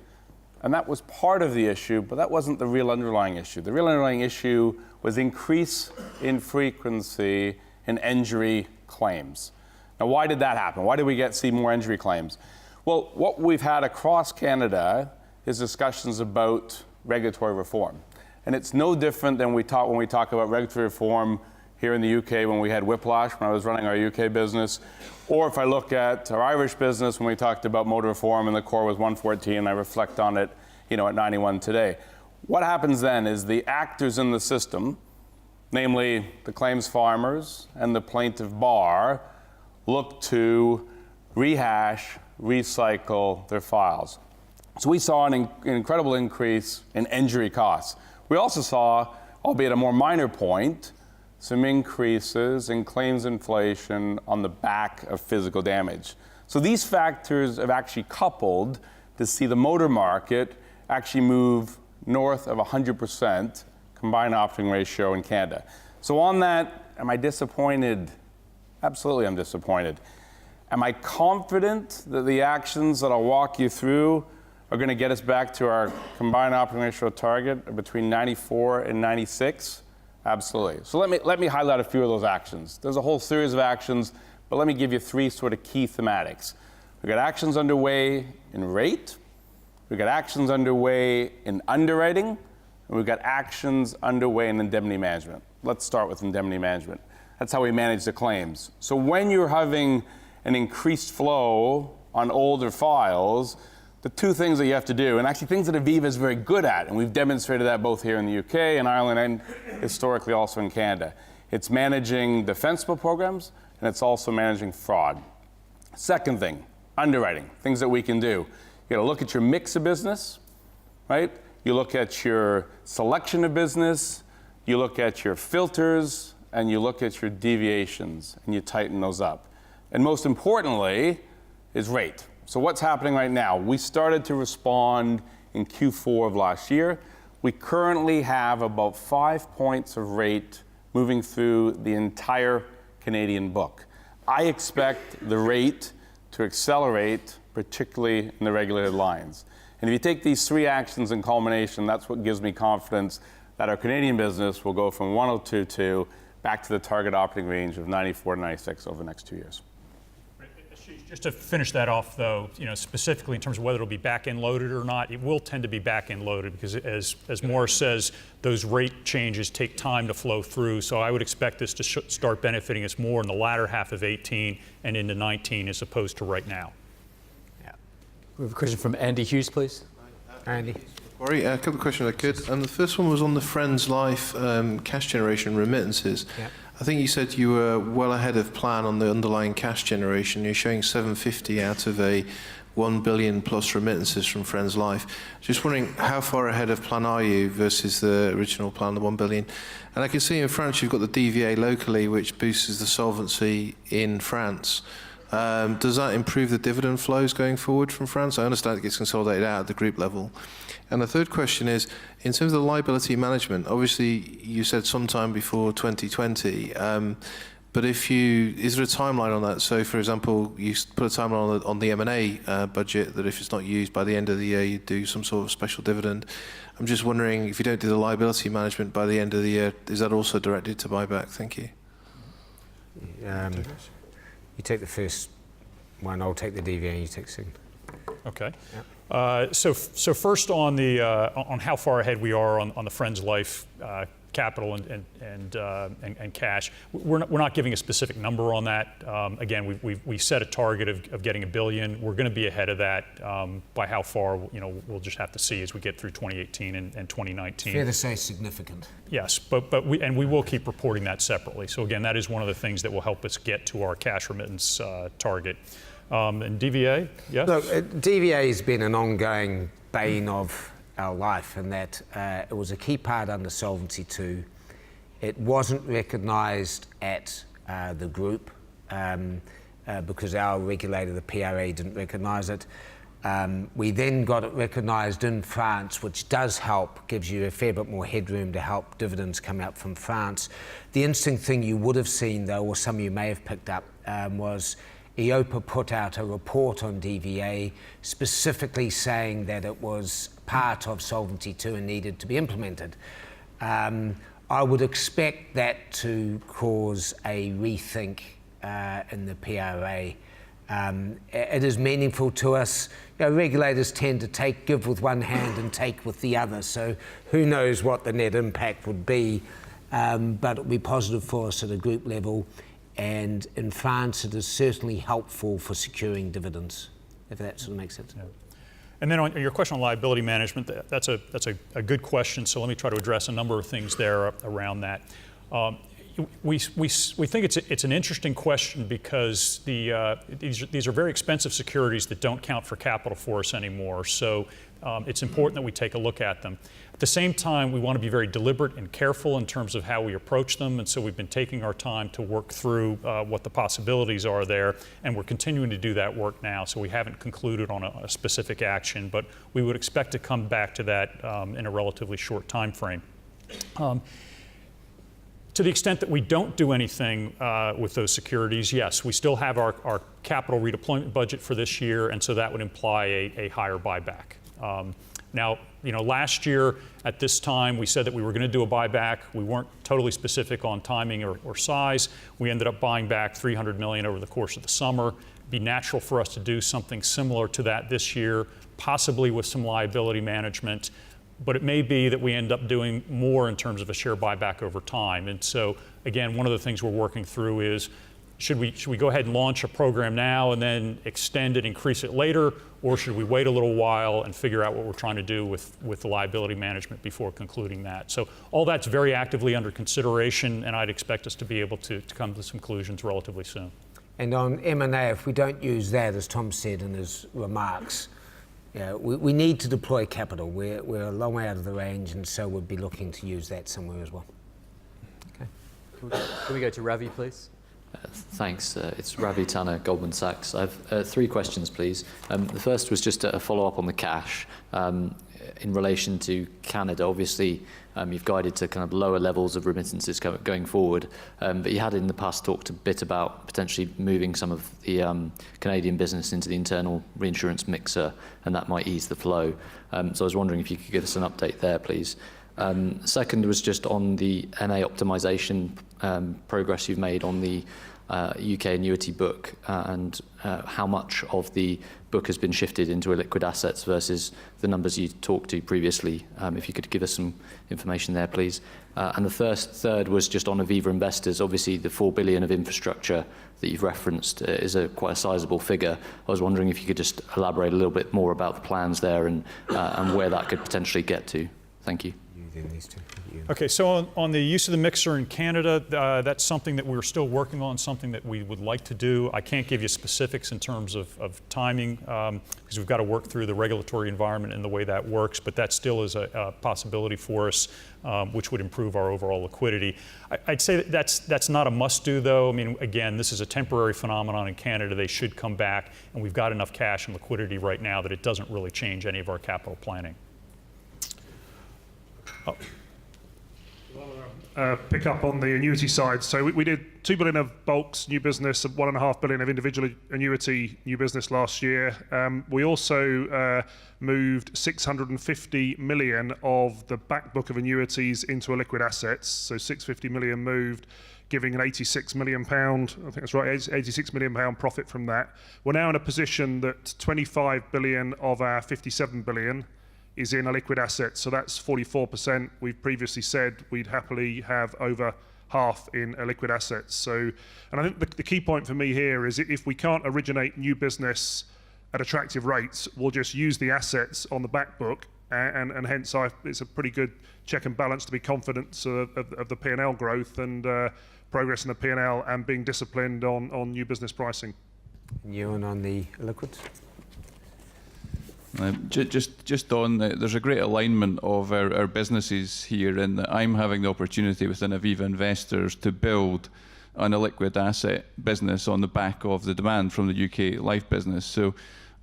and that was part of the issue, but that wasn't the real underlying issue. The real underlying issue was increase in frequency in injury claims. Now, why did that happen? Why did we see more injury claims? Well, what we've had across Canada is discussions about regulatory reform. And it's no different than when we talk about regulatory reform here in the UK when we had whiplash when I was running our UK business, or if I look at our Irish business when we talked about motor reform and the core was 114 and I reflect on it, at 91 today. What happens then is the actors in the system, namely the claims farmers and the plaintiff bar, look to rehash, recycle their files. So we saw an incredible increase in injury costs. We also saw, albeit a more minor point, some increases in claims inflation on the back of physical damage. So these factors have actually coupled to see the motor market actually move north of 100% combined operating ratio in Canada. So on that, am I disappointed? Absolutely, I'm disappointed. Am I confident that the actions that I'll walk you through are going to get us back to our combined operating ratio target of between 94 and 96? Absolutely. So let me highlight a few of those actions. There's a whole series of actions, but let me give you three sort of key thematics. We've got actions underway in rate, we've got actions underway in underwriting, and we've got actions underway in indemnity management. Let's start with indemnity management. That's how we manage the claims. So when you're having an increased flow on older files, the two things that you have to do, and actually things that Aviva is very good at, and we've demonstrated that both here in the UK and Ireland and historically also in Canada. It's managing defensible programs, and it's also managing fraud. Second thing, underwriting, things that we can do. You gotta look at your mix of business, right? You look at your selection of business, you look at your filters, and you look at your deviations, and you tighten those up. And most importantly is rate. So what's happening right now? We started to respond in Q4 of last year. We currently have about 5 points of rate moving through the entire Canadian book. I expect the rate to accelerate, particularly in the regulated lines. And if you take these three actions in culmination, that's what gives me confidence that our Canadian business will go from 102.2 back to the target operating range of 94 to 96 over the next 2 years. Just to finish that off, though, specifically in terms of whether it'll be back-end loaded or not, it will tend to be back-end loaded because, as Morris says, those rate changes take time to flow through. So I would expect this to start benefiting us more in the latter half of 18 and into 19 as opposed to right now. Yeah. We have a question from Andy Hughes, please. Andy. Sorry, a couple of questions if I could. The first one was on the Friends Life cash generation remittances. Yeah. I think you said you were well ahead of plan on the underlying cash generation. You're showing 750 out of a 1 billion plus remittances from Friends Life. Just wondering how far ahead of plan are you versus the original plan, the 1 billion? And I can see in France you've got the DVA locally, which boosts the solvency in France. Does that improve the dividend flows going forward from France? I understand it gets consolidated out at the group level. And the third question is, in terms of liability management, obviously you said sometime before 2020, but is there a timeline on that? So, for example, you put a timeline on the M&A budget that if it's not used by the end of the year, you do some sort of special dividend. I'm just wondering, if you don't do the liability management by the end of the year, is that also directed to buyback? Thank you. You take the first one, I'll take the DVA, and you take the second. Okay. Yeah. So first on the on how far ahead we are on the Friends Life capital and cash. We're not giving a specific number on that. Again, we set a target of getting $1 billion. We're going to be ahead of that. By how far, we'll just have to see as we get through 2018 and 2019. Fair to say significant. Yes, but we will keep reporting that separately. So again, that is one of the things that will help us get to our cash remittance target. And DVA, yes? Look, DVA has been an ongoing bane of our life, in that it was a key part under Solvency II. It wasn't recognised at the group because our regulator, the PRA, didn't recognise it. We then got it recognised in France, which does help, gives you a fair bit more headroom to help dividends come out from France. The interesting thing you would have seen, though, or some of you may have picked up, was EIOPA put out a report on DVA specifically saying that it was part of Solvency II and needed to be implemented. I would expect that to cause a rethink in the PRA. It is meaningful to us. Regulators tend to give with one hand and take with the other, so who knows what the net impact would be, but it would be positive for us at a group level. And in France, it is certainly helpful for securing dividends, if that sort of makes sense. Yeah. And then on your question on liability management, that's a good question. So let me try to address a number of things there around that. We think it's an interesting question because these are very expensive securities that don't count for capital for us anymore. So it's important that we take a look at them. At the same time, we want to be very deliberate and careful in terms of how we approach them, and so we've been taking our time to work through what the possibilities are there, and we're continuing to do that work now, so we haven't concluded on a specific action, but we would expect to come back to that in a relatively short time frame. To the extent that we don't do anything with those securities, yes, we still have our capital redeployment budget for this year, and so that would imply a higher buyback. Now, last year at this time, we said that we were going to do a buyback. We weren't totally specific on timing or size. We ended up buying back $300 million over the course of the summer. It'd be natural for us to do something similar to that this year, possibly with some liability management. But it may be that we end up doing more in terms of a share buyback over time. And so, again, one of the things we're working through is, should we go ahead and launch a program now and then extend it, increase it later, or should we wait a little while and figure out what we're trying to do with the liability management before concluding that? So all that's very actively under consideration, and I'd expect us to be able to come to some conclusions relatively soon. And on M&A, if we don't use that, as Tom said in his remarks, we need to deploy capital. We're a long way out of the range, and so we'll be looking to use that somewhere as well. Okay. Can we go to Ravi, please? Thanks. It's Ravi Tanna, Goldman Sachs. I have 3 questions, please. The first was just a follow-up on the cash. In relation to Canada, obviously, you've guided to kind of lower levels of remittances going forward, but you had in the past talked a bit about potentially moving some of the Canadian business into the internal reinsurance mixer, and that might ease the flow. So I was wondering if you could give us an update there, please. Second was just on the MA optimization progress you've made on the UK annuity book and how much of the book has been shifted into illiquid assets versus the numbers you talked to previously. If you could give us some information there, please. And the third was just on Aviva Investors. Obviously, the 4 billion of infrastructure that you've referenced is quite a sizable figure. I was wondering if you could just elaborate a little bit more about the plans there and where that could potentially get to. Thank you. Okay, so on the use of the mixer in Canada, that's something that we're still working on, something that we would like to do. I can't give you specifics in terms of timing because we've got to work through the regulatory environment and the way that works, but that still is a possibility for us, which would improve our overall liquidity. I'd say that's not a must-do, though. I mean, again, this is a temporary phenomenon in Canada. They should come back, and we've got enough cash and liquidity right now that it doesn't really change any of our capital planning. Oh. Pick up on the annuity side. So we did 2 billion of bulks new business and 1.5 billion of individual annuity new business last year. We also moved 650 million of the back book of annuities into illiquid assets. So 650 million moved, giving an 86 million pound, I think that's right, 86 million pound profit from that. We're now in a position that 25 billion of our 57 billion is in a liquid asset, so that's 44%. We've previously said we'd happily have over half in a liquid assets. So, and I think the key point for me here is if we can't originate new business at attractive rates, we'll just use the assets on the back book, and hence it's a pretty good check and balance to be confident of the P&L growth and progress in the P&L and being disciplined on new business pricing. Ewan on the liquids. Just on, there's a great alignment of our businesses here in that I'm having the opportunity within Aviva Investors to build an illiquid asset business on the back of the demand from the UK life business. So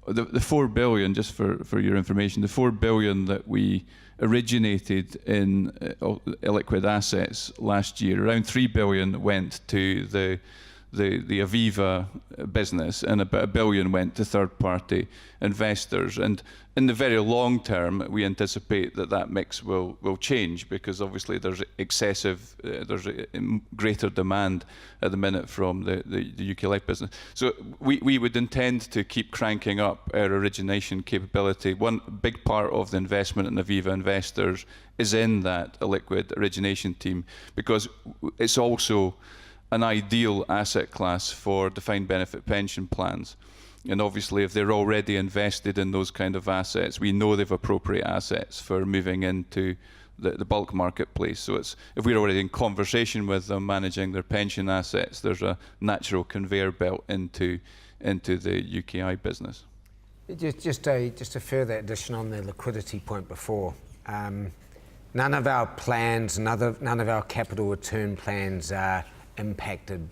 the 4 billion, just for your information, the 4 billion that we originated in illiquid assets last year, around 3 billion went to the Aviva business, and about 1 billion went to third-party investors. And in the very long term, we anticipate that mix will change because obviously there's there's a greater demand at the minute from the UK life business. So we would intend to keep cranking up our origination capability. One big part of the investment in Aviva Investors is in that illiquid origination team because it's also an ideal asset class for defined benefit pension plans. And obviously, if they're already invested in those kind of assets, we know they've appropriate assets for moving into the bulk marketplace. So if we're already in conversation with them managing their pension assets, there's a natural conveyor belt into the UKI business. Just a further addition on the liquidity point before. None of our plans, none of our capital return plans are impacted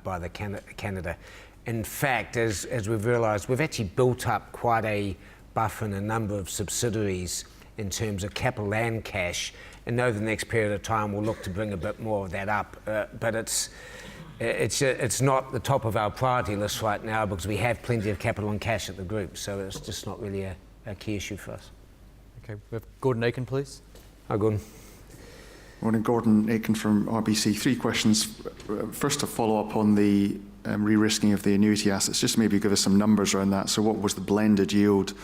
by the Canada. In fact, as we've realised, we've actually built up quite a buffer in a number of subsidiaries in terms of capital and cash, and over the next period of time we'll look to bring a bit more of that up. But it's not the top of our priority list right now because we have plenty of capital and cash at the group, so it's just not really a key issue for us. Okay, we have Gordon Aiken, please. Hi, Gordon. Morning, Gordon Aiken from RBC. 3 questions. First, to follow up on the re-risking of the annuity assets, just maybe give us some numbers around that. So what was the blended yield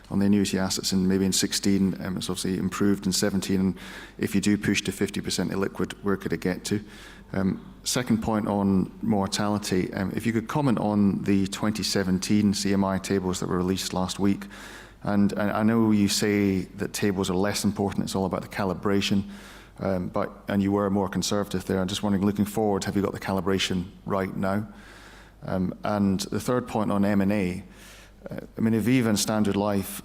on the annuity assets in 16? It's obviously improved in 17. And if you do push to 50% illiquid, where could it get to? Second point on mortality, if you could comment on the 2017 CMI tables that were released last week. And I know you say that tables are less important, it's all about the calibration. And you were more conservative there. I'm just wondering, looking forward, have you got the calibration right now? And the third point on M&A, Aviva and Standard Life,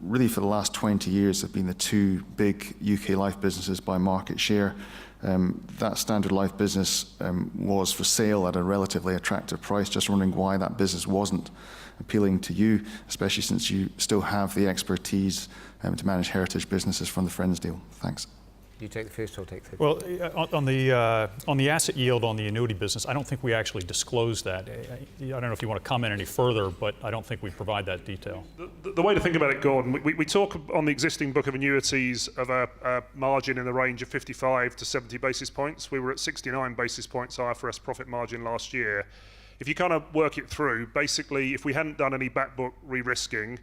really for the last 20 years have been the 2 big UK life businesses by market share. That Standard Life business was for sale at a relatively attractive price. Just wondering why that business wasn't appealing to you, especially since you still have the expertise to manage heritage businesses from the Friends deal. Thanks. You take the first, I'll take the Well, on the asset yield on the annuity business, I don't think we actually disclose that. I don't know if you want to comment any further, but I don't think we provide that detail. The way to think about it, Gordon, we talk on the existing book of annuities of a margin in the range of 55 to 70 basis points. We were at 69 basis points IFRS profit margin last year. If you kind of work it through, basically, if we hadn't done any back book re-risking,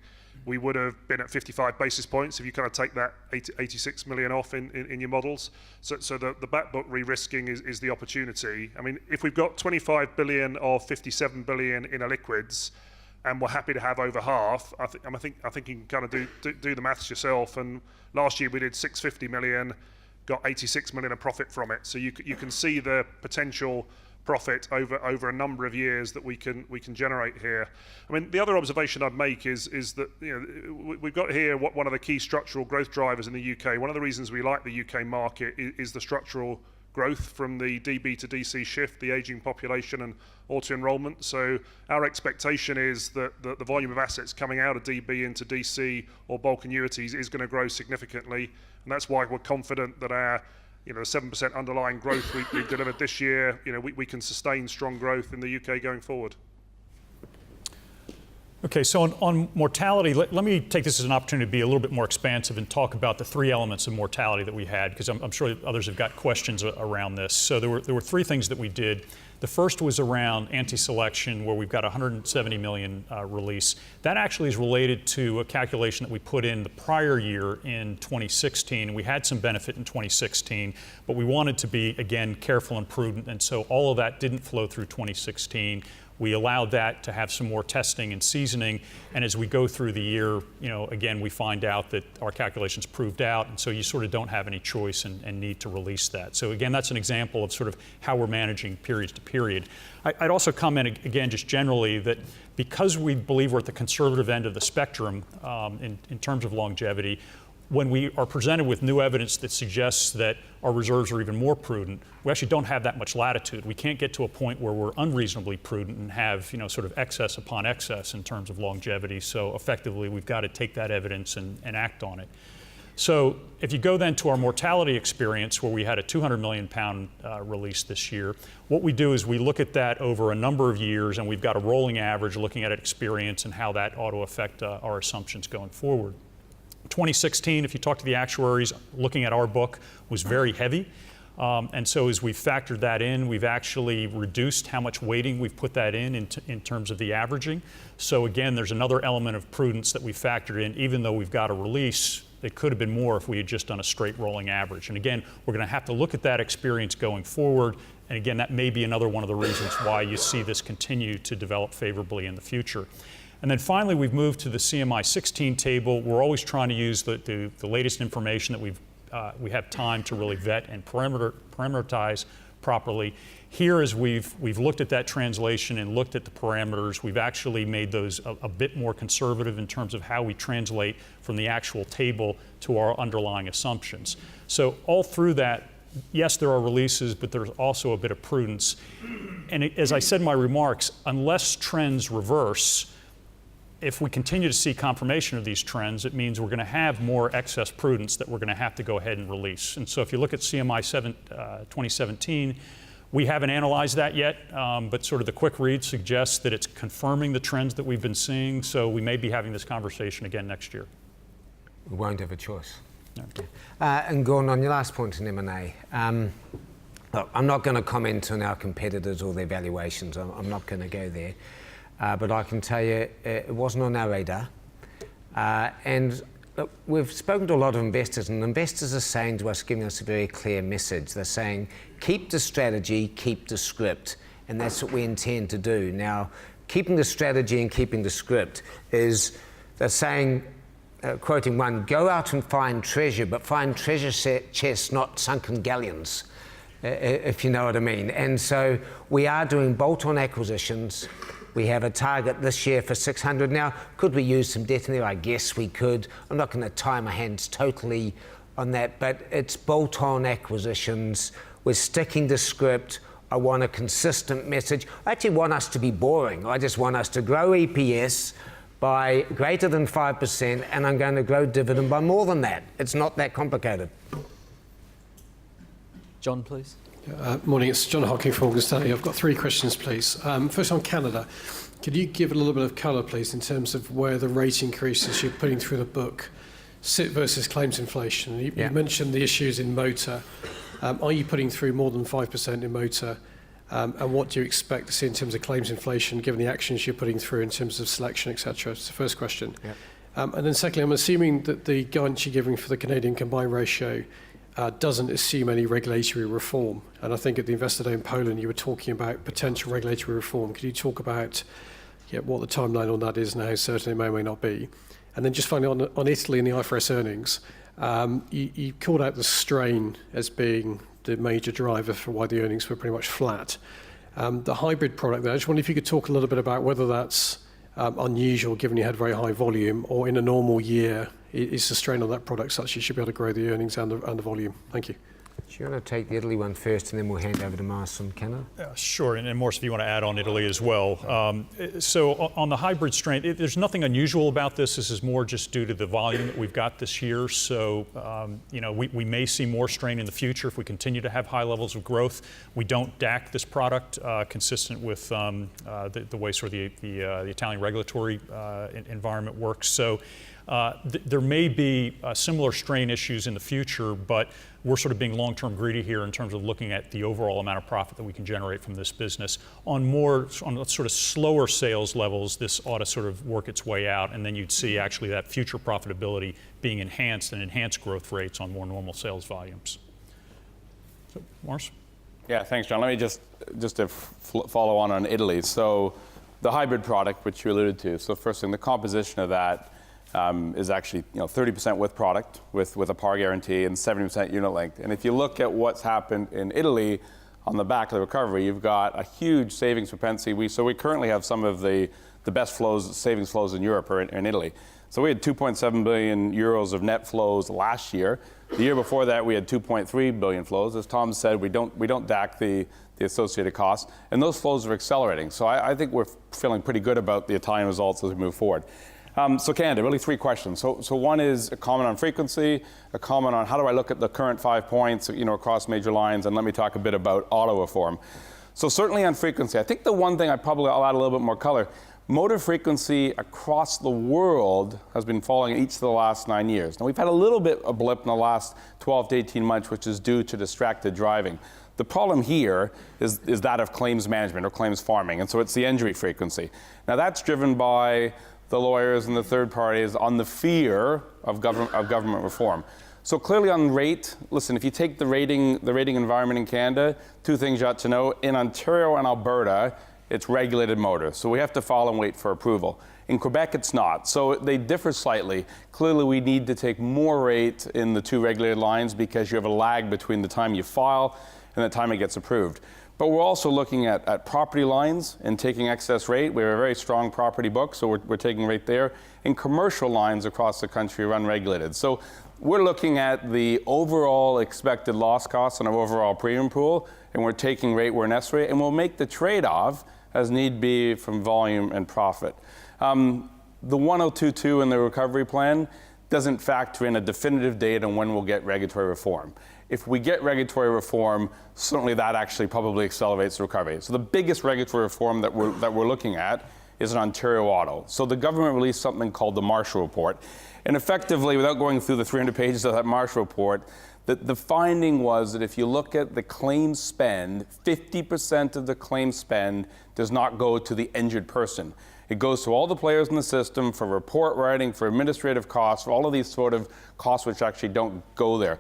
we would have been at 55 basis points if you kind of take that 86 million off in your models. So the back book re-risking is the opportunity. I mean, if we've got 25 billion of 57 billion in illiquids, and we're happy to have over half, I think you can kind of do the maths yourself. And last year we did 650 million, got 86 million of profit from it. So you can see the potential profit over a number of years that we can generate here. I mean, the other observation I'd make is that we've got here one of the key structural growth drivers in the UK. One of the reasons we like the UK market is the structural growth from the DB to DC shift, the ageing population and auto-enrollment. So our expectation is that the volume of assets coming out of DB into DC or bulk annuities is going to grow significantly, and that's why we're confident that our 7% underlying growth we've delivered this year, we can sustain strong growth in the UK going forward. Okay, so on mortality, let me take this as an opportunity to be a little bit more expansive and talk about the three elements of mortality that we had, because I'm sure others have got questions around this. So there were three things that we did. The first was around anti-selection, where we've got 170 million release. That actually is related to a calculation that we put in the prior year in 2016. We had some benefit in 2016, but we wanted to be, again, careful and prudent, and so all of that didn't flow through 2016. We allowed that to have some more testing and seasoning, and as we go through the year, again, we find out that our calculations proved out, and so you sort of don't have any choice and need to release that. So again, that's an example of sort of how we're managing periods to period. I'd also comment, again, just generally, that because we believe we're at the conservative end of the spectrum in terms of longevity, when we are presented with new evidence that suggests that our reserves are even more prudent, we actually don't have that much latitude. We can't get to a point where we're unreasonably prudent and have, sort of excess upon excess in terms of longevity. So effectively, we've got to take that evidence and act on it. So if you go then to our mortality experience, where we had a 200 million pound release this year, what we do is we look at that over a number of years, and we've got a rolling average looking at experience and how that ought to affect our assumptions going forward. 2016, if you talk to the actuaries, looking at our book, was very heavy. And so as we factored that in, we've actually reduced how much weighting we've put that in terms of the averaging. So again, there's another element of prudence that we factored in. Even though we've got a release, it could have been more if we had just done a straight rolling average. And again, we're going to have to look at that experience going forward. And again, that may be another one of the reasons why you see this continue to develop favorably in the future. And then finally, we've moved to the CMI 16 table. We're always trying to use the latest information that we have time to really vet and parameterize properly. Here, as we've looked at that translation and looked at the parameters, we've actually made those a bit more conservative in terms of how we translate from the actual table to our underlying assumptions. So all through that, yes, there are releases, but there's also a bit of prudence. And as I said in my remarks, unless trends reverse, if we continue to see confirmation of these trends, it means we're going to have more excess prudence that we're going to have to go ahead and release. And so if you look at CMI 2017, we haven't analyzed that yet, but sort of the quick read suggests that it's confirming the trends that we've been seeing, so we may be having this conversation again next year. We won't have a choice. Okay. And Gordon, on your last point in M&A, look, I'm not going to comment on our competitors or their valuations. I'm not going to go there. But I can tell you it wasn't on our radar. And look, we've spoken to a lot of investors, and investors are saying to us, giving us a very clear message. They're saying, keep the strategy, keep the script. And that's what we intend to do. Now, keeping the strategy and keeping the script is, they're saying, quoting one, go out and find treasure, but find treasure chests, not sunken galleons, if you know what I mean. And so we are doing bolt-on acquisitions. We have a target this year for 600. Now, could we use some debt in there? I guess we could. I'm not going to tie my hands totally on that, but it's bolt-on acquisitions. We're sticking to script. I want a consistent message. I actually want us to be boring. I just want us to grow EPS by greater than 5%, and I'm going to grow dividend by more than that. It's not that complicated. John, please. Morning, it's John Hocking from Morgan Stanley. I've got 3 questions, please. First on Canada. Could you give a little bit of colour, please, in terms of where the rate increases you're putting through the book sit versus claims inflation? You mentioned the issues in motor. Are you putting through more than 5% in motor? And what do you expect to see in terms of claims inflation, given the actions you're putting through in terms of selection, etc.? It's the first question. And then secondly, I'm assuming that the guidance you're giving for the Canadian combined ratio doesn't assume any regulatory reform. And I think at the Investor Day in Poland, you were talking about potential regulatory reform. Could you talk about what the timeline on that is and how certain it may or may not be? And then just finally on Italy and the IFRS earnings, you called out the strain as being the major driver for why the earnings were pretty much flat. The hybrid product there, I just wonder if you could talk a little bit about whether that's unusual given you had very high volume, or in a normal year, is the strain on that product such you should be able to grow the earnings and the volume? Thank you. Do you want to take the Italy one first, and then we'll hand over to Mars on Canada? Sure, and Morris, if you want to add on Italy as well. So on the hybrid strain, there's nothing unusual about this. This is more just due to the volume that we've got this year. So, we may see more strain in the future if we continue to have high levels of growth. We don't DAC this product consistent with the way sort of the Italian regulatory environment works. So there may be similar strain issues in the future, but we're sort of being long-term greedy here in terms of looking at the overall amount of profit that we can generate from this business. On sort of slower sales levels, this ought to sort of work its way out, and then you'd see actually that future profitability being enhanced and enhanced growth rates on more normal sales volumes. So, Morris? Yeah, thanks, John. Let me just to follow on Italy. So the hybrid product, which you alluded to, so first thing, the composition of that is actually 30% with product with a par guarantee and 70% unit linked. And if you look at what's happened in Italy on the back of the recovery, you've got a huge savings propensity. We currently have some of the best savings flows in Europe or in Italy. So we had 2.7 billion euros of net flows last year. The year before that, we had 2.3 billion flows. As Tom said, we don't DAC the associated costs, and those flows are accelerating. So I think we're feeling pretty good about the Italian results as we move forward. So Canada, really 3 questions. So one is a comment on frequency, a comment on how do I look at the current 5 points, across major lines, and let me talk a bit about auto reform. So certainly on frequency, I think the one thing I'll add a little bit more color. Motor frequency across the world has been falling each of the last 9 years. Now we've had a little bit of blip in the last 12 to 18 months, which is due to distracted driving. The problem here is that of claims management or claims farming, and so it's the injury frequency. Now that's driven by the lawyers and the third parties on the fear of government reform. So clearly on rate, listen, if you take the rating environment in Canada, 2 things you ought to know. In Ontario and Alberta, it's regulated motor, so we have to file and wait for approval. In Quebec, it's not, so they differ slightly. Clearly, we need to take more rate in the 2 regulated lines because you have a lag between the time you file and the time it gets approved. But we're also looking at property lines and taking excess rate. We have a very strong property book, so we're taking rate there. And commercial lines across the country are unregulated. So we're looking at the overall expected loss costs on our overall premium pool, and we're taking rate where necessary, and we'll make the trade-off as need be from volume and profit. The 1022 in the recovery plan doesn't factor in a definitive date on when we'll get regulatory reform. If we get regulatory reform, certainly that actually probably accelerates the recovery. So the biggest regulatory reform that we're looking at is an Ontario auto. So the government released something called the Marshall Report. And effectively, without going through the 300 pages of that Marshall Report, the finding was that if you look at the claim spend, 50% of the claim spend does not go to the injured person. It goes to all the players in the system for report writing, for administrative costs, for all of these sort of costs which actually don't go there.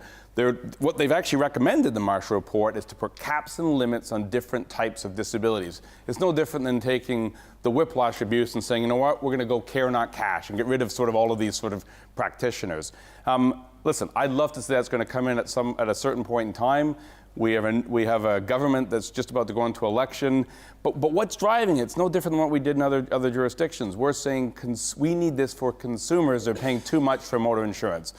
What they've actually recommended in the Marshall Report is to put caps and limits on different types of disabilities. It's no different than taking the whiplash abuse and saying, you know what, we're going to go care, not cash, and get rid of sort of all of these sort of practitioners. Listen, I'd love to say that's going to come in at a certain point in time. We have a government that's just about to go into election, but what's driving it? It's no different than what we did in other jurisdictions. We're saying we need this for consumers. They're paying too much for motor insurance.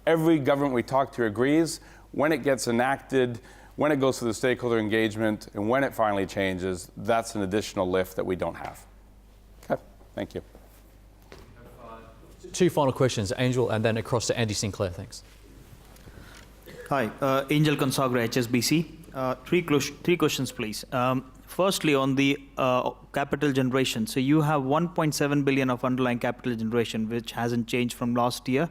Every government we talk to agrees when it gets enacted, when it goes through the stakeholder engagement, and when it finally changes, that's an additional lift that we don't have. Okay, thank you. 2 final questions, Angel, and then across to Andy Sinclair. Thanks. Hi, Angel Consagra, HSBC. Three questions, please. Firstly, on the capital generation. So you have 1.7 billion of underlying capital generation, which hasn't changed from last year.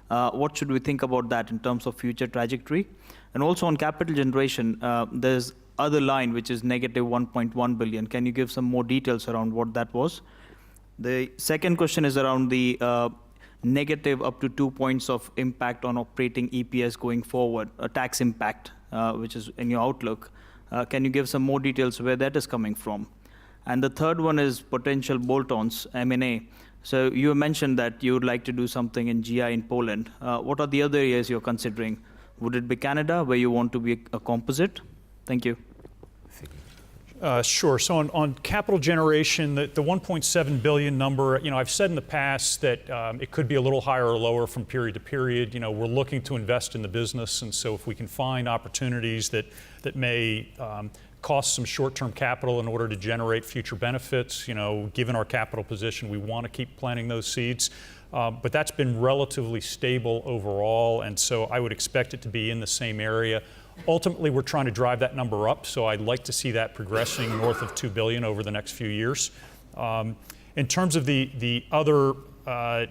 What should we think about that in terms of future trajectory? And also on capital generation, there's other line which is negative 1.1 billion. Can you give some more details around what that was? The second question is around the negative up to 2 points of impact on operating EPS going forward, a tax impact, which is in your outlook. Can you give some more details where that is coming from? And the third one is potential bolt-ons, M&A. So you mentioned that you would like to do something in GI in Poland. What are the other areas you're considering? Would it be Canada, where you want to be a composite? Thank you. Sure. So on capital generation, the 1.7 billion number, I've said in the past that it could be a little higher or lower from period to period. We're looking to invest in the business, and so if we can find opportunities that may cost some short-term capital in order to generate future benefits, given our capital position, we want to keep planting those seeds. But that's been relatively stable overall, and so I would expect it to be in the same area. Ultimately, we're trying to drive that number up, so I'd like to see that progressing north of 2 billion over the next few years. In terms of the other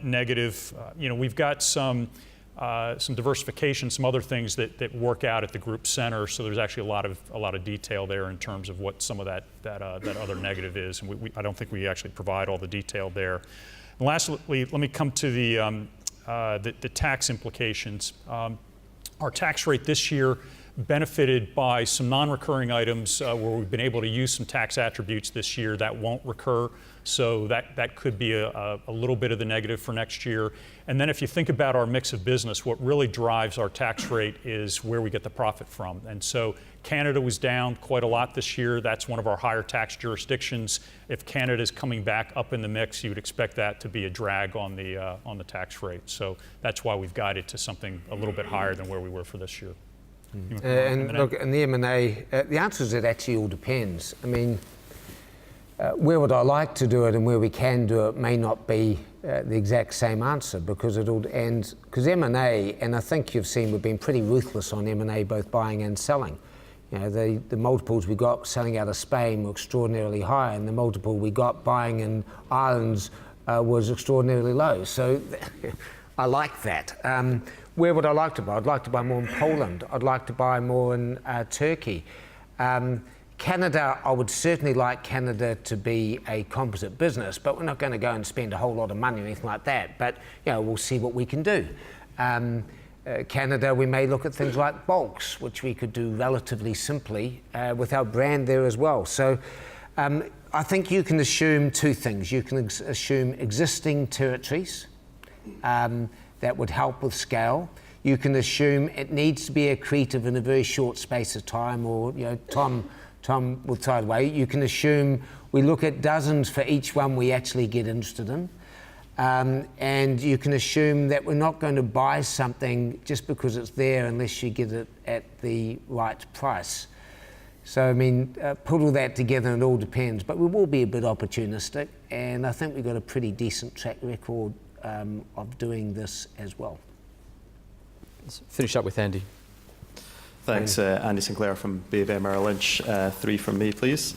negative, we've got some diversification, some other things that work out at the group center. So there's actually a lot of detail there in terms of what some of that other negative is, and I don't think we actually provide all the detail there. And lastly, let me come to the tax implications. Our tax rate this year benefited by some non-recurring items where we've been able to use some tax attributes this year that won't recur. So that could be a little bit of the negative for next year. And then if you think about our mix of business, what really drives our tax rate is where we get the profit from. And so Canada was down quite a lot this year. That's one of our higher tax jurisdictions. If Canada is coming back up in the mix, you would expect that to be a drag on the tax rate. So that's why we've guided to something a little bit higher than where we were for this year. And look, in the M&A, the answer is it actually all depends. I mean, where would I like to do it and where we can do it may not be the exact same answer, because M&A, and I think you've seen we've been pretty ruthless on M&A, both buying and selling. The multiples we got selling out of Spain were extraordinarily high, and the multiple we got buying in Ireland was extraordinarily low. So I like that. Where would I like to buy? I'd like to buy more in Poland. I'd like to buy more in Turkey. Canada, I would certainly like Canada to be a composite business, but we're not going to go and spend a whole lot of money or anything like that. But we'll see what we can do. Canada, we may look at things like bulks, which we could do relatively simply with our brand there as well. So I think you can assume two things. You can assume existing territories that would help with scale. You can assume it needs to be accretive in a very short space of time, or Tom will tie it away. You can assume we look at dozens for each one we actually get interested in. And you can assume that we're not going to buy something just because it's there unless you get it at the right price. So, I mean, put all that together and it all depends. But we will be a bit opportunistic, and I think we've got a pretty decent track record of doing this as well. Let's finish up with Andy. Thanks, Andy Sinclair from BofA Merrill Lynch. Three from me, please.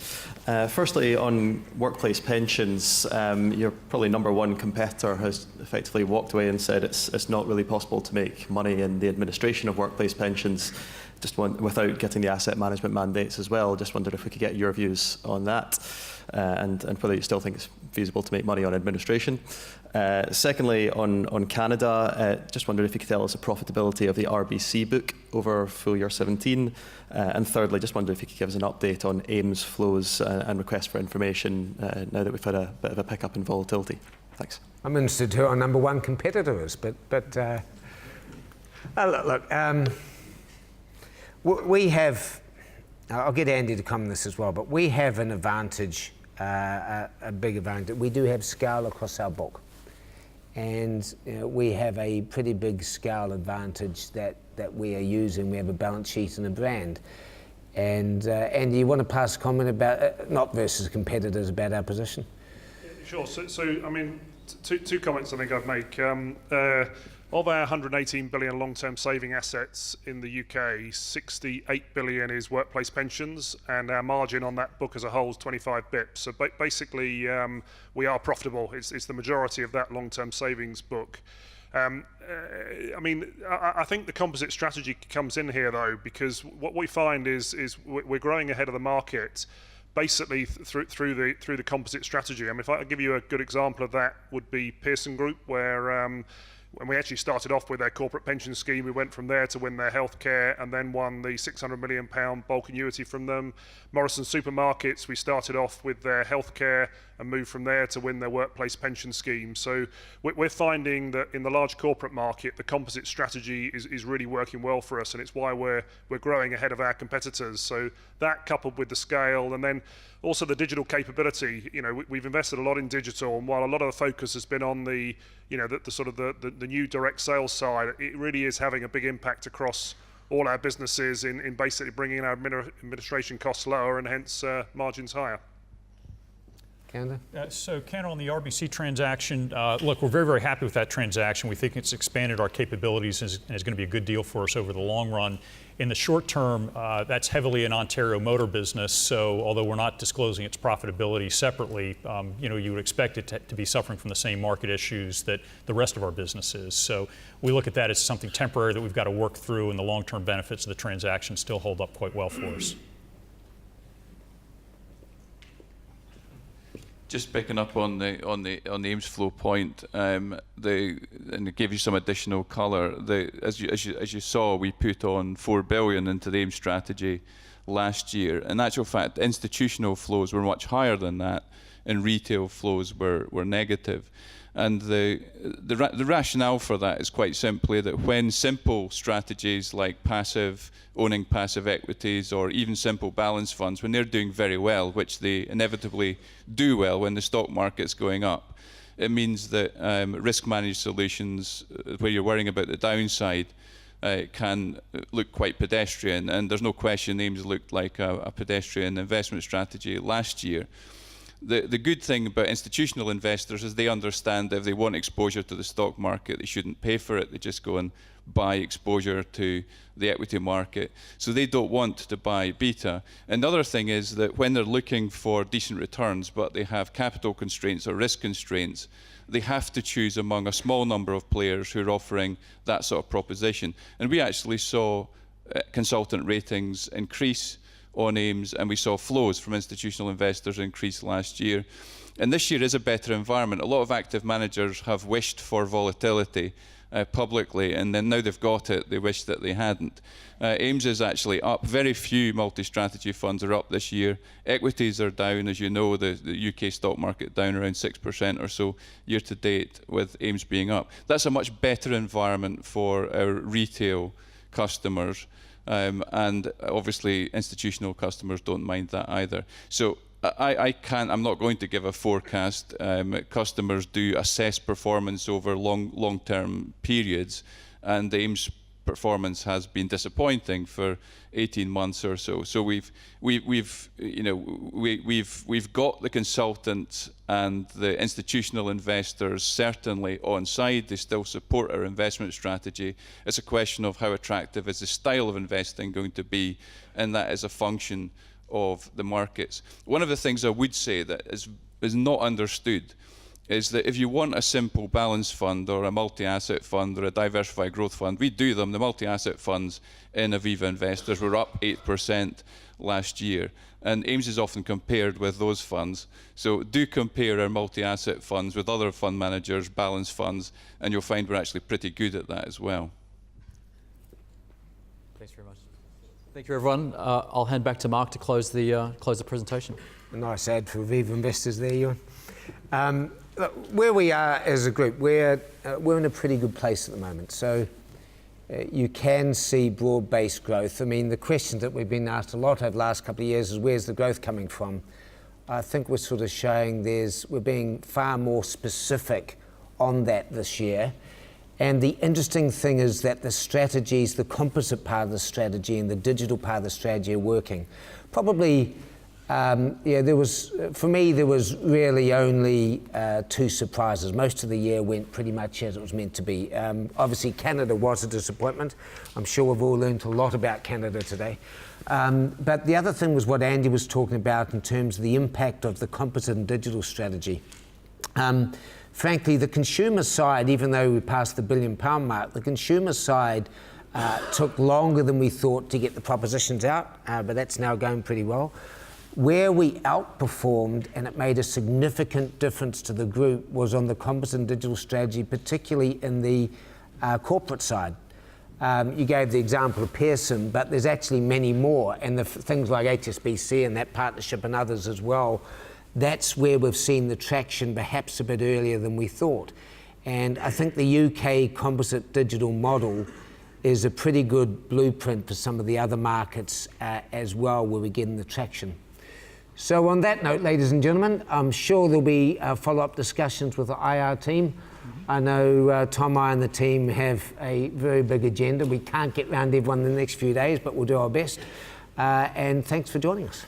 Firstly, on workplace pensions, your probably number one competitor has effectively walked away and said it's not really possible to make money in the administration of workplace pensions without getting the asset management mandates as well. Just wondered if we could get your views on that, and whether you still think it's feasible to make money on administration. Secondly, on Canada, just wondered if you could tell us the profitability of the RBC book over full year 17. And thirdly, just wondered if you could give us an update on AIM's flows and requests for information now that we've had a bit of a pickup in volatility. Thanks. I'm interested who our number one competitor is, but we have, I'll get Andy to comment on this as well, but we have an advantage, a big advantage. We do have scale across our book. And we have a pretty big scale advantage that we are using. We have a balance sheet and a brand. And Andy, you want to pass a comment about, not versus competitors, about our position? Sure. So I mean, two comments I think I'd make. Of our 118 billion long-term saving assets in the UK, 68 billion is workplace pensions, and our margin on that book as a whole is 25 bips. So basically, we are profitable. It's the majority of that long-term savings book. I think the composite strategy comes in here though, because what we find is we're growing ahead of the market, basically through the composite strategy. I mean, if I give you a good example of that, would be Pearson Group, where when we actually started off with their corporate pension scheme, we went from there to win their healthcare and then won the £600 million bulk annuity from them. Morrison Supermarkets, we started off with their healthcare and moved from there to win their workplace pension scheme. So we're finding that in the large corporate market, the composite strategy is really working well for us, and it's why we're growing ahead of our competitors. So that, coupled with the scale, and then also the digital capability. We've invested a lot in digital, and while a lot of the focus has been on the new direct sales side, it really is having a big impact across all our businesses in basically bringing our administration costs lower and hence margins higher. So Ken, on the RBC transaction, look, we're very, very happy with that transaction. We think it's expanded our capabilities and is going to be a good deal for us over the long run. In the short term, that's heavily an Ontario motor business, so although we're not disclosing its profitability separately, you would expect it to be suffering from the same market issues that the rest of our business is. So we look at that as something temporary that we've got to work through, and the long-term benefits of the transaction still hold up quite well for us. Just picking up on the Ames flow point, and to give you some additional colour, as you saw, we put on $4 billion into the Ames strategy last year. In actual fact, institutional flows were much higher than that, and retail flows were negative. And the rationale for that is quite simply that when simple strategies like owning passive equities, or even simple balance funds, when they're doing very well, which they inevitably do well when the stock market's going up, it means that risk managed solutions where you're worrying about the downside can look quite pedestrian. And there's no question Ames looked like a pedestrian investment strategy last year. The good thing about institutional investors is they understand that if they want exposure to the stock market, they shouldn't pay for it. They just go and buy exposure to the equity market. So they don't want to buy beta. Another thing is that when they're looking for decent returns, but they have capital constraints or risk constraints, they have to choose among a small number of players who are offering that sort of proposition. And we actually saw consultant ratings increase on Ames, and we saw flows from institutional investors increase last year. And this year is a better environment. A lot of active managers have wished for volatility publicly, and then now they've got it, they wish that they hadn't. Ames is actually up. Very few multi-strategy funds are up this year. Equities are down, as you know, the UK stock market down around 6% or so year to date, with Ames being up. That's a much better environment for our retail customers. And obviously institutional customers don't mind that either. So I'm not going to give a forecast. Customers do assess performance over long-term periods, and Ames performance has been disappointing for 18 months or so. So we've got the consultants and the institutional investors certainly on side. They still support our investment strategy. It's a question of how attractive is the style of investing going to be, and that is a function of the markets. One of the things I would say that is not understood is that if you want a simple balance fund or a multi-asset fund or a diversified growth fund, we do them. The multi-asset funds in Aviva Investors were up 8% last year. And Ames is often compared with those funds. So do compare our multi-asset funds with other fund managers, balance funds, and you'll find we're actually pretty good at that as well. Thanks very much. Thank you, everyone. I'll hand back to Mark to close the presentation. A nice ad for Aviva Investors there, Ewan. Where we are as a group, we're in a pretty good place at the moment. So you can see broad-based growth. I mean, the question that we've been asked a lot over the last couple of years is, where's the growth coming from? I think we're sort of showing we're being far more specific on that this year. And the interesting thing is that the strategies, the composite part of the strategy and the digital part of the strategy are working. Probably there was, for me, there was really only 2 surprises. Most of the year went pretty much as it was meant to be. Obviously, Canada was a disappointment. I'm sure we've all learned a lot about Canada today. But the other thing was what Andy was talking about in terms of the impact of the composite and digital strategy. Frankly, the consumer side, even though we passed the £1 billion mark, the consumer side took longer than we thought to get the propositions out, but that's now going pretty well. Where we outperformed, and it made a significant difference to the group, was on the composite and digital strategy, particularly in the corporate side. You gave the example of Pearson, but there's actually many more, and the things like HSBC and that partnership and others as well. That's where we've seen the traction perhaps a bit earlier than we thought. And I think the UK composite digital model is a pretty good blueprint for some of the other markets as well, where we're getting the traction. So on that note, ladies and gentlemen, I'm sure there'll be follow-up discussions with the IR team. I know Tom, I and the team have a very big agenda. We can't get round everyone in the next few days, but we'll do our best. And thanks for joining us.